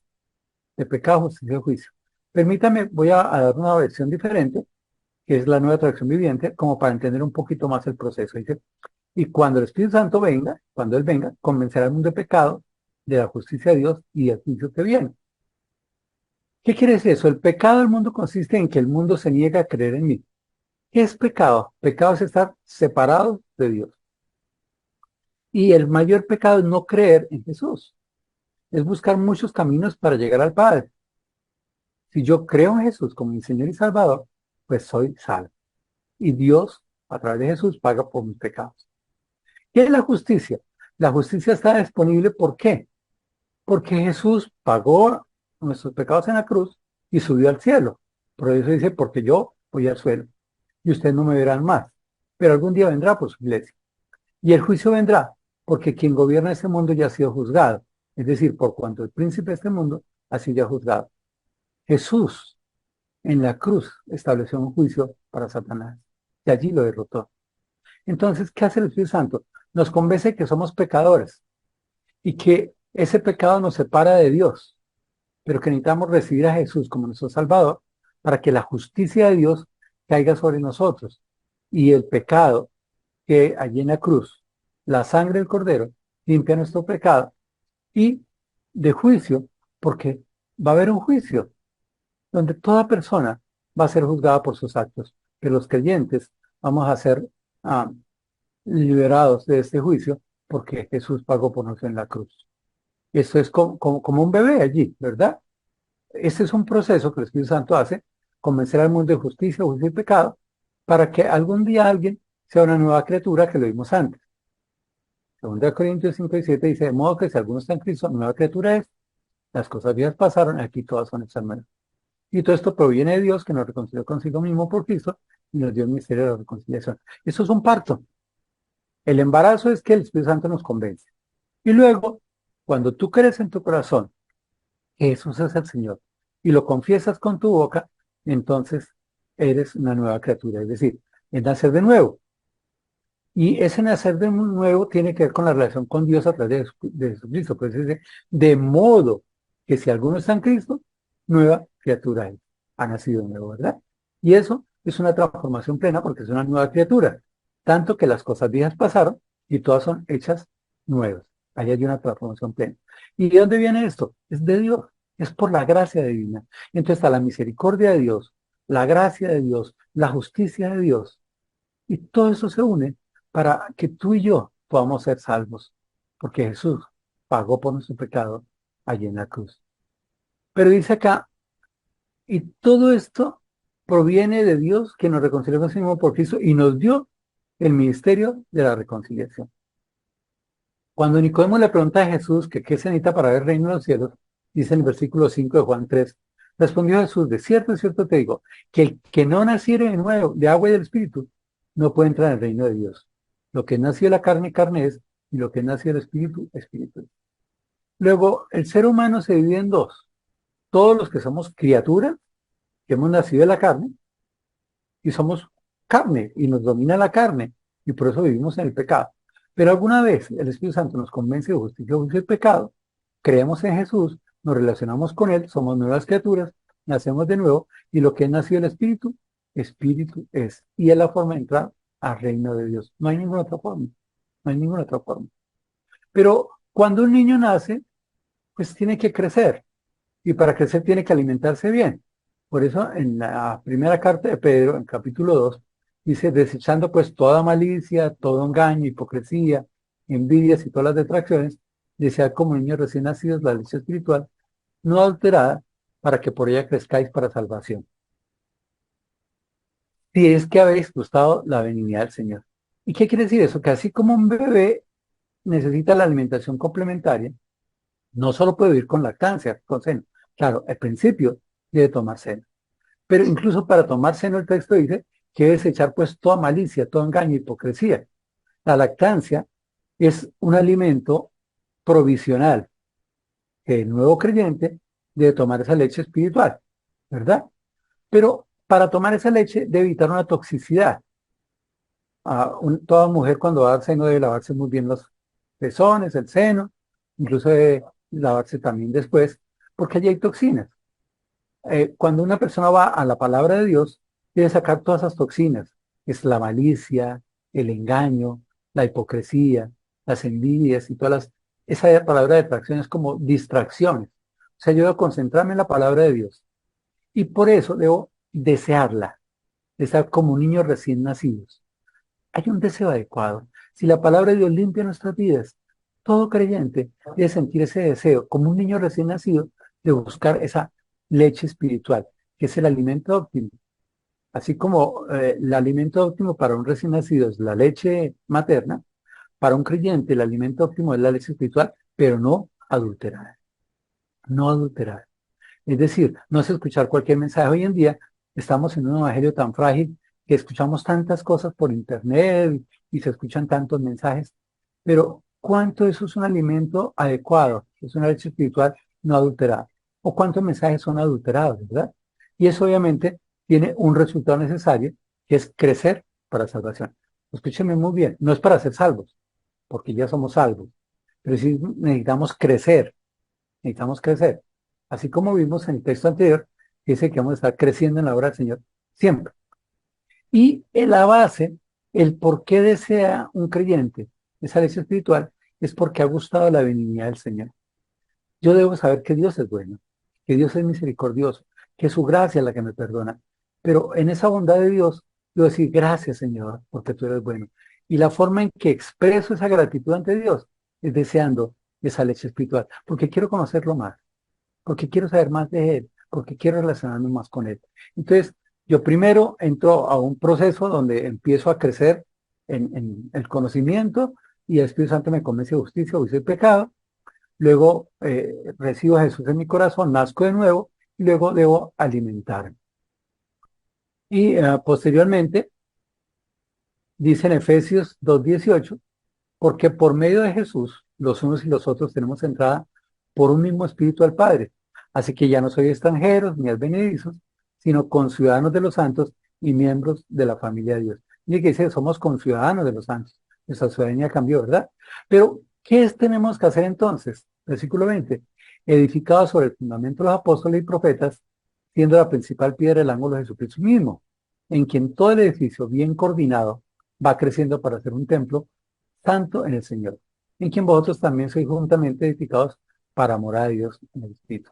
de pecado, justicia y juicio. Permítame, voy a dar una versión diferente, que es la Nueva Traducción Viviente, como para entender un poquito más el proceso. Dice: y cuando el Espíritu Santo venga, cuando Él venga, convencerá al mundo de pecado, de la justicia de Dios y del juicio que viene. ¿Qué quiere decir eso? El pecado del mundo consiste en que el mundo se niega a creer en mí. ¿Qué es pecado? Pecado es estar separado de Dios. Y el mayor pecado es no creer en Jesús. Es buscar muchos caminos para llegar al Padre. Si yo creo en Jesús como mi Señor y Salvador, pues soy salvo. Y Dios, a través de Jesús, paga por mis pecados. ¿Qué es la justicia? La justicia está disponible, ¿por qué? Porque Jesús pagó nuestros pecados en la cruz y subió al cielo. Por eso dice: porque yo voy al suelo y ustedes no me verán más. Pero algún día vendrá por su iglesia. Y el juicio vendrá porque quien gobierna este mundo ya ha sido juzgado. Es decir, por cuanto el príncipe de este mundo ha sido ya juzgado. Jesús en la cruz estableció un juicio para Satanás y allí lo derrotó. Entonces, ¿qué hace el Espíritu Santo? Nos convence que somos pecadores y que ese pecado nos separa de Dios, pero que necesitamos recibir a Jesús como nuestro Salvador para que la justicia de Dios caiga sobre nosotros y el pecado que allí en la cruz, la sangre del Cordero, limpia nuestro pecado, y de juicio, porque va a haber un juicio donde toda persona va a ser juzgada por sus actos, que los creyentes vamos a ser liberados de este juicio porque Jesús pagó por nosotros en la cruz. Esto es como un bebé allí, ¿verdad? Este es un proceso que el Espíritu Santo hace, convencer al mundo de justicia, juicio y pecado, para que algún día alguien sea una nueva criatura, que lo vimos antes. 2 Corintios 5 y 7 dice: de modo que si alguno está en Cristo, nueva criatura es. Las cosas viejas pasaron, aquí todas son hechas nuevas. Y todo esto proviene de Dios, que nos reconcilió consigo mismo por Cristo y nos dio el misterio de la reconciliación. Esto es un parto. El embarazo es que el Espíritu Santo nos convence. Y luego, cuando tú crees en tu corazón que Jesús es el Señor y lo confiesas con tu boca, entonces eres una nueva criatura. Es decir, es nacer de nuevo. Y ese nacer de nuevo tiene que ver con la relación con Dios a través de Jesucristo. Pues dice: de modo que si alguno está en Cristo, nueva criatura es. Ha nacido de nuevo, ¿verdad? Y eso es una transformación plena porque es una nueva criatura. Tanto que las cosas viejas pasaron y todas son hechas nuevas. Ahí hay una transformación plena. ¿Y de dónde viene esto? Es de Dios. Es por la gracia divina. Entonces está la misericordia de Dios, la gracia de Dios, la justicia de Dios. Y todo eso se une para que tú y yo podamos ser salvos. Porque Jesús pagó por nuestro pecado allí en la cruz. Pero dice acá: y todo esto proviene de Dios, que nos reconcilió con sí mismo por Cristo y nos dio el ministerio de la reconciliación. Cuando Nicodemo le pregunta a Jesús que qué se necesita para ver el reino de los cielos, dice en el versículo 5 de Juan 3, respondió Jesús: de cierto te digo, que el que no naciere de nuevo de agua y del Espíritu no puede entrar en el reino de Dios. Lo que nació de la carne, carne es, y lo que nació del Espíritu, Espíritu es. Luego, el ser humano se divide en dos: todos los que somos criaturas, que hemos nacido de la carne, y somos carne, y nos domina la carne, y por eso vivimos en el pecado. Pero alguna vez el Espíritu Santo nos convence de justicia, juicio y pecado, creemos en Jesús, nos relacionamos con Él, somos nuevas criaturas, nacemos de nuevo, y lo que es nacido del Espíritu, Espíritu es. Y es la forma de entrar al reino de Dios. No hay ninguna otra forma. No hay ninguna otra forma. Pero cuando un niño nace, pues tiene que crecer. Y para crecer tiene que alimentarse bien. Por eso en la primera carta de Pedro, en capítulo 2, dice: desechando pues toda malicia, todo engaño, hipocresía, envidias y todas las detracciones, desead como niños recién nacidos la leche espiritual, no adulterada, para que por ella crezcáis para salvación. Si es que habéis gustado la benignidad del Señor. ¿Y qué quiere decir eso? Que así como un bebé necesita la alimentación complementaria, no solo puede vivir con lactancia, con seno. Claro, al principio debe tomar seno. Pero incluso para tomar seno el texto dice que debe desechar pues toda malicia, todo engaño, hipocresía. La lactancia es un alimento provisional que el nuevo creyente debe tomar esa leche espiritual, ¿verdad? Pero para tomar esa leche debe evitar una toxicidad. Toda mujer cuando va a dar seno debe lavarse muy bien los pezones, el seno, incluso debe lavarse también después, porque allí hay toxinas. Cuando una persona va a la palabra de Dios, debe sacar todas esas toxinas. Es la malicia, el engaño, la hipocresía, las envidias y esa palabra de atracción es como distracciones. O sea, yo debo concentrarme en la palabra de Dios. Y por eso debo desearla, desear como niños recién nacidos. Hay un deseo adecuado. Si la palabra de Dios limpia nuestras vidas, todo creyente debe sentir ese deseo, como un niño recién nacido, de buscar esa leche espiritual, que es el alimento óptimo. Así como el alimento óptimo para un recién nacido es la leche materna, para un creyente el alimento óptimo es la leche espiritual, pero no adulterada. No adulterada. Es decir, no es escuchar cualquier mensaje. Hoy en día estamos en un evangelio tan frágil que escuchamos tantas cosas por internet y se escuchan tantos mensajes, pero ¿cuánto de eso es un alimento adecuado? Es una leche espiritual no adulterada. ¿O cuántos mensajes son adulterados, verdad? Y eso obviamente tiene un resultado necesario, que es crecer para salvación. Escúchenme muy bien, no es para ser salvos, porque ya somos salvos, pero sí necesitamos crecer. Así como vimos en el texto anterior, que dice que vamos a estar creciendo en la obra del Señor siempre. Y en la base, el por qué desea un creyente esa lección espiritual, es porque ha gustado la benignidad del Señor. Yo debo saber que Dios es bueno, que Dios es misericordioso, que su gracia es la que me perdona. Pero en esa bondad de Dios, yo decir gracias, Señor, porque tú eres bueno. Y la forma en que expreso esa gratitud ante Dios es deseando esa leche espiritual, porque quiero conocerlo más, porque quiero saber más de Él, porque quiero relacionarme más con Él. Entonces, yo primero entro a un proceso donde empiezo a crecer en el conocimiento y el Espíritu Santo me convence de justicia, juicio y pecado. Luego recibo a Jesús en mi corazón, nazco de nuevo y luego debo alimentarme. Y posteriormente, dice en Efesios 2:18, porque por medio de Jesús, los unos y los otros tenemos entrada por un mismo espíritu al Padre. Así que ya no soy extranjeros ni advenedizos, sino conciudadanos de los santos y miembros de la familia de Dios. Y que dice, somos conciudadanos de los santos. Nuestra ciudadanía cambió, ¿verdad? Pero, ¿qué tenemos que hacer entonces? Versículo 20. Edificado sobre el fundamento de los apóstoles y profetas, siendo la principal piedra del ángulo de Jesucristo mismo, en quien todo el edificio bien coordinado va creciendo para ser un templo santo en el Señor, en quien vosotros también sois juntamente edificados para morar a Dios en el Espíritu.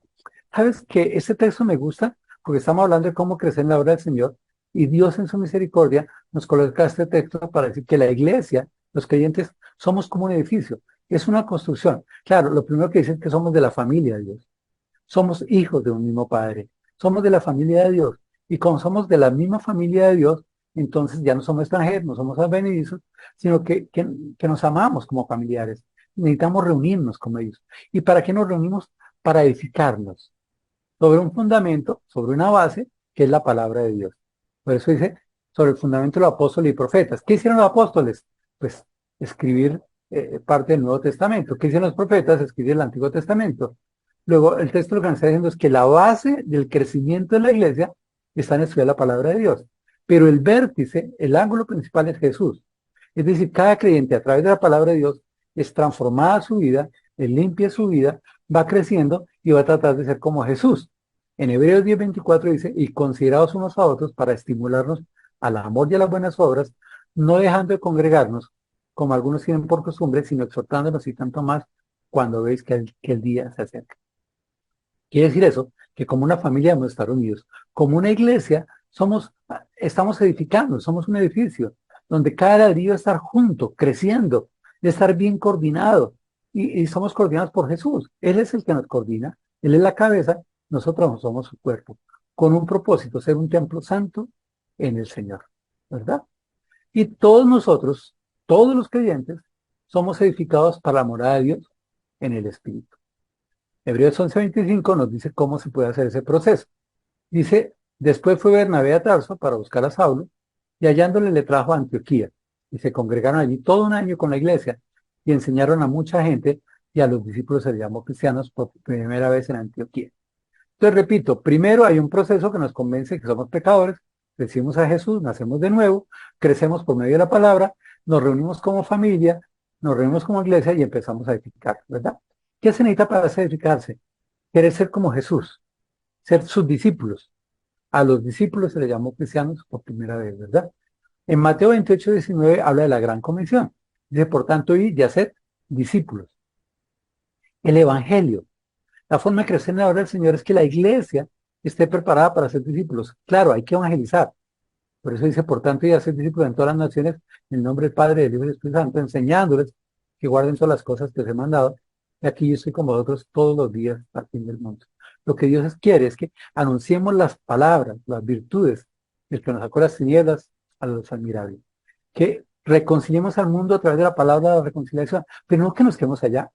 ¿Sabes que este texto me gusta? Porque estamos hablando de cómo crecer en la obra del Señor y Dios en su misericordia nos coloca este texto para decir que la iglesia, los creyentes, somos como un edificio, es una construcción. Claro, lo primero que dice es que somos de la familia de Dios, somos hijos de un mismo Padre, somos de la familia de Dios y como somos de la misma familia de Dios, entonces ya no somos extranjeros, no somos advenedizos, sino que nos amamos como familiares. Necesitamos reunirnos como ellos. ¿Y para qué nos reunimos? Para edificarnos sobre un fundamento, sobre una base, que es la palabra de Dios. Por eso dice, sobre el fundamento de los apóstoles y profetas. ¿Qué hicieron los apóstoles? Pues escribir parte del Nuevo Testamento. ¿Qué hicieron los profetas? Escribir el Antiguo Testamento. Luego, el texto lo que nos está diciendo es que la base del crecimiento de la iglesia está en estudiar la palabra de Dios. Pero el vértice, el ángulo principal es Jesús. Es decir, cada creyente a través de la palabra de Dios es transformada su vida, es limpia su vida, va creciendo y va a tratar de ser como Jesús. En Hebreos 10:24 dice, y consideraos unos a otros para estimularnos al amor y a las buenas obras, no dejando de congregarnos, como algunos tienen por costumbre, sino exhortándonos y tanto más cuando veis que el día se acerca. Quiere decir eso, que como una familia debemos estar unidos. Como una iglesia, estamos edificando, somos un edificio, donde cada día debe estar junto, creciendo, de estar bien coordinado. Y somos coordinados por Jesús. Él es el que nos coordina, Él es la cabeza, nosotros somos su cuerpo, con un propósito, ser un templo santo en el Señor, ¿verdad? Y todos nosotros, todos los creyentes, somos edificados para la morada de Dios en el Espíritu. Hebreos 11:25 nos dice cómo se puede hacer ese proceso. Dice, después fue Bernabé a Tarso para buscar a Saulo, y hallándole le trajo a Antioquía, y se congregaron allí todo un año con la iglesia, y enseñaron a mucha gente, y a los discípulos se les llamó cristianos por primera vez en Antioquía. Entonces, repito, primero hay un proceso que nos convence que somos pecadores, recibimos a Jesús, nacemos de nuevo, crecemos por medio de la palabra, nos reunimos como familia, nos reunimos como iglesia y empezamos a edificar, ¿verdad? ¿Qué se necesita para edificarse? Querer ser como Jesús, ser sus discípulos. A los discípulos se les llamó cristianos por primera vez, ¿verdad? En Mateo 28:19 habla de la gran comisión. Dice, por tanto, id y haced discípulos. El evangelio, la forma de crecer en la obra del Señor es que la iglesia esté preparada para ser discípulos. Claro, hay que evangelizar. Por eso dice, por tanto, id y haced discípulos en todas las naciones, en el nombre del Padre, del Hijo y del Espíritu Santo, enseñándoles que guarden todas las cosas que os he mandado. Y aquí yo estoy con vosotros todos los días al fin del mundo. Lo que Dios quiere es que anunciemos las palabras, las virtudes, el que nos sacó las tinieblas a los admirables. Que reconciliemos al mundo a través de la palabra de la reconciliación, pero no que nos quedemos allá.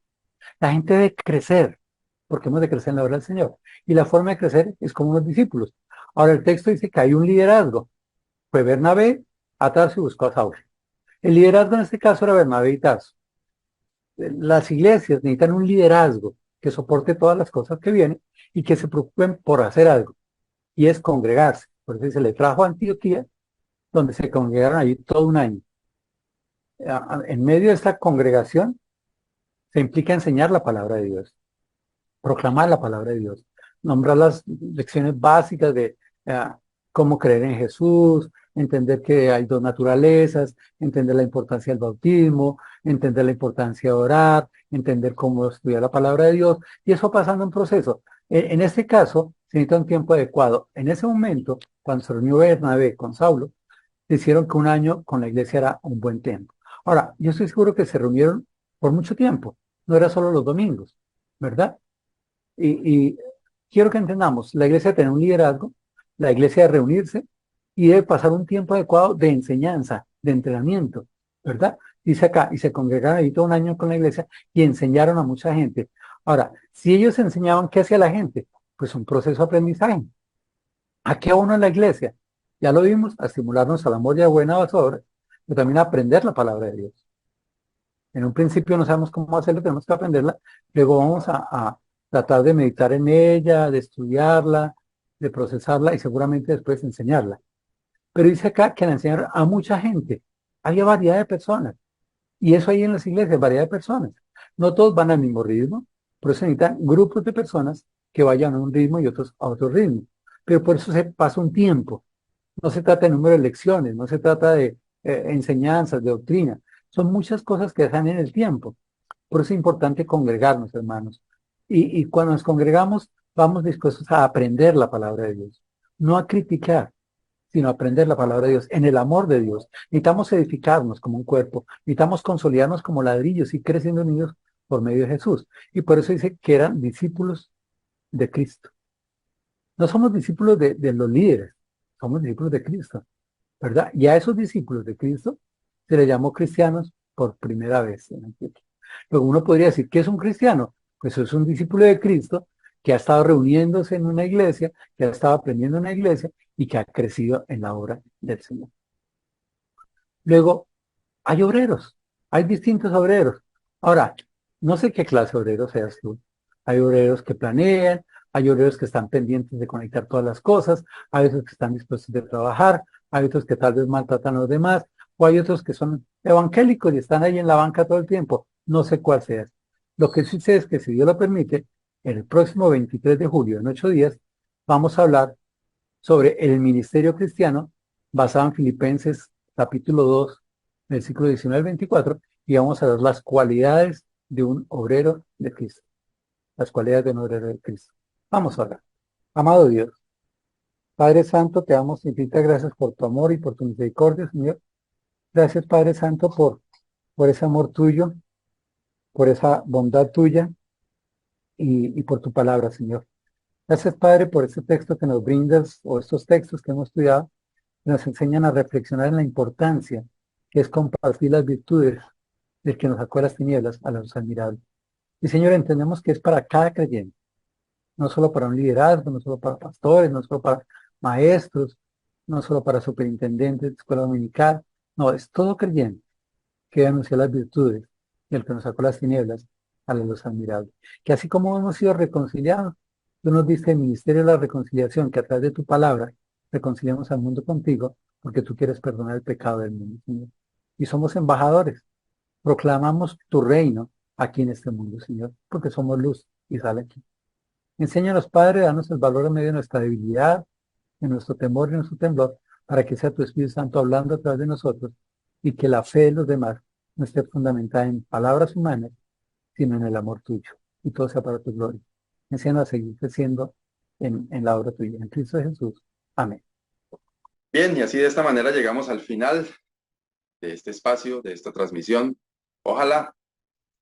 La gente debe crecer, porque hemos de crecer en la obra del Señor. Y la forma de crecer es como unos discípulos. Ahora el texto dice que hay un liderazgo. Fue Bernabé a Tarso y buscó a Saulo. El liderazgo en este caso era Bernabé y Tarso. Las iglesias necesitan un liderazgo que soporte todas las cosas que vienen y que se preocupen por hacer algo, y es congregarse. Por eso se le trajo a Antioquía, donde se congregaron allí todo un año. En medio de esta congregación se implica enseñar la palabra de Dios, proclamar la palabra de Dios, nombrar las lecciones básicas de cómo creer en Jesús, entender que hay dos naturalezas, entender la importancia del bautismo, entender la importancia de orar, entender cómo estudiar la palabra de Dios, y eso pasando un proceso. En este caso, se necesita un tiempo adecuado. En ese momento, cuando se reunió Bernabé con Saulo, hicieron que un año con la iglesia era un buen tiempo. Ahora, yo estoy seguro que se reunieron por mucho tiempo, no era solo los domingos, ¿verdad? Y quiero que entendamos, la iglesia tiene un liderazgo, la iglesia debe reunirse y debe pasar un tiempo adecuado de enseñanza, de entrenamiento, ¿verdad? Dice acá, y se congregaron ahí todo un año con la iglesia y enseñaron a mucha gente. Ahora, si ellos enseñaban, ¿qué hacía la gente? Pues un proceso de aprendizaje. ¿A qué uno en la iglesia? Ya lo vimos, a estimularnos al amor y a buenas obras, pero también a aprender la palabra de Dios. En un principio no sabemos cómo hacerlo, tenemos que aprenderla, luego vamos a tratar de meditar en ella, de estudiarla, de procesarla y seguramente después enseñarla. Pero dice acá que la enseñaron a mucha gente, había variedad de personas, y eso hay en las iglesias, variedad de personas. No todos van al mismo ritmo, por eso necesitan grupos de personas que vayan a un ritmo y otros a otro ritmo. Pero por eso se pasa un tiempo. No se trata de número de lecciones, no se trata de enseñanzas, de doctrina. Son muchas cosas que dejan en el tiempo. Por eso es importante congregarnos, hermanos. Y cuando nos congregamos, vamos dispuestos a aprender la palabra de Dios. No a criticar, sino a aprender la palabra de Dios, en el amor de Dios. Necesitamos edificarnos como un cuerpo. Necesitamos consolidarnos como ladrillos y creciendo unidos por medio de Jesús. Y por eso dice que eran discípulos de Cristo. No somos discípulos de los líderes, somos discípulos de Cristo, ¿verdad? Y a esos discípulos de Cristo se les llamó cristianos por primera vez en Antioquía. Luego uno podría decir, ¿qué es un cristiano? Pues es un discípulo de Cristo que ha estado reuniéndose en una iglesia, que ha estado aprendiendo en una iglesia y que ha crecido en la obra del Señor. Luego, hay obreros, hay distintos obreros. Ahora, no sé qué clase de obreros seas tú. Hay obreros que planean, hay obreros que están pendientes de conectar todas las cosas, hay otros que están dispuestos de trabajar, hay otros que tal vez maltratan a los demás, o hay otros que son evangélicos y están ahí en la banca todo el tiempo. No sé cuál sea. Lo que sí sé es que si Dios lo permite, el próximo 23 de julio, en 8 días, vamos a hablar sobre el ministerio cristiano basado en Filipenses capítulo 2, versículo 19 al 24, y vamos a ver las cualidades de un obrero de Cristo. Las cualidades de un obrero de Cristo. Vamos a hablar. Amado Dios, Padre Santo, te damos infinitas gracias por tu amor y por tu misericordia, Señor. Gracias, Padre Santo, por ese amor tuyo, por esa bondad tuya y por tu palabra, Señor. Gracias, Padre, por este texto que nos brindas, o estos textos que hemos estudiado, que nos enseñan a reflexionar en la importancia que es compartir las virtudes del que nos sacó de las tinieblas a la luz admirable. Y Señor, entendemos que es para cada creyente, no solo para un liderazgo, no solo para pastores, no solo para maestros, no solo para superintendentes de escuela dominical, no, es todo creyente que anunció las virtudes del que nos sacó las tinieblas a la luz admirable. Que así como hemos sido reconciliados, tú nos diste el ministerio de la reconciliación, que a través de tu palabra reconciliamos al mundo contigo, porque tú quieres perdonar el pecado del mundo, Señor. Y somos embajadores, proclamamos tu reino aquí en este mundo, Señor, porque somos luz y sal aquí. Enséñanos, Padre, danos el valor en medio de nuestra debilidad, de nuestro temor y nuestro temblor, para que sea tu Espíritu Santo hablando a través de nosotros y que la fe de los demás no esté fundamentada en palabras humanas, sino en el amor tuyo. Y todo sea para tu gloria. Enséñanos a seguir creciendo en la obra tuya. En Cristo Jesús. Amén. Bien, y así de esta manera llegamos al final de este espacio, de esta transmisión. Ojalá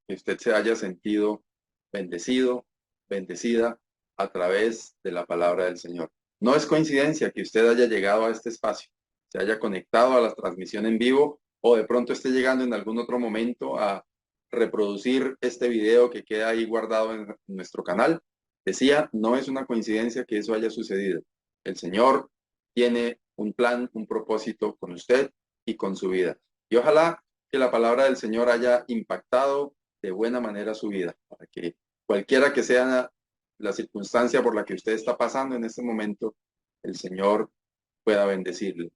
que usted se haya sentido bendecido, bendecida a través de la palabra del Señor. No es coincidencia que usted haya llegado a este espacio, se haya conectado a la transmisión en vivo o de pronto esté llegando en algún otro momento a reproducir este video que queda ahí guardado en nuestro canal. Decía, no es una coincidencia que eso haya sucedido. El Señor tiene un plan, un propósito con usted y con su vida. Y ojalá que la palabra del Señor haya impactado de buena manera su vida, para que cualquiera que sea la circunstancia por la que usted está pasando en este momento, el Señor pueda bendecirle.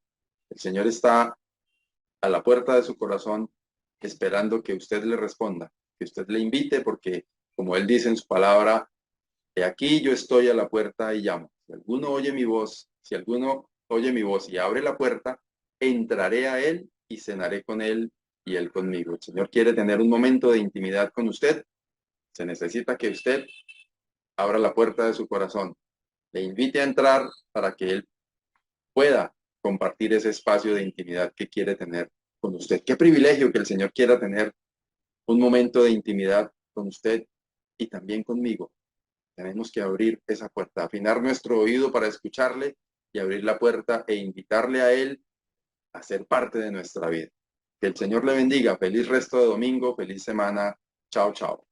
El Señor está a la puerta de su corazón esperando que usted le responda, que usted le invite, porque como Él dice en su palabra, de aquí yo estoy a la puerta y llamo. Si alguno oye mi voz, si alguno oye mi voz y abre la puerta, entraré a Él y cenaré con Él y Él conmigo. El Señor quiere tener un momento de intimidad con usted. Se necesita que usted abra la puerta de su corazón, le invite a entrar para que Él pueda compartir ese espacio de intimidad que quiere tener con usted. Qué privilegio que el Señor quiera tener un momento de intimidad con usted y también conmigo. Tenemos que abrir esa puerta, afinar nuestro oído para escucharle y abrir la puerta e invitarle a Él a ser parte de nuestra vida. Que el Señor le bendiga. Feliz resto de domingo, feliz semana. Chao, chao.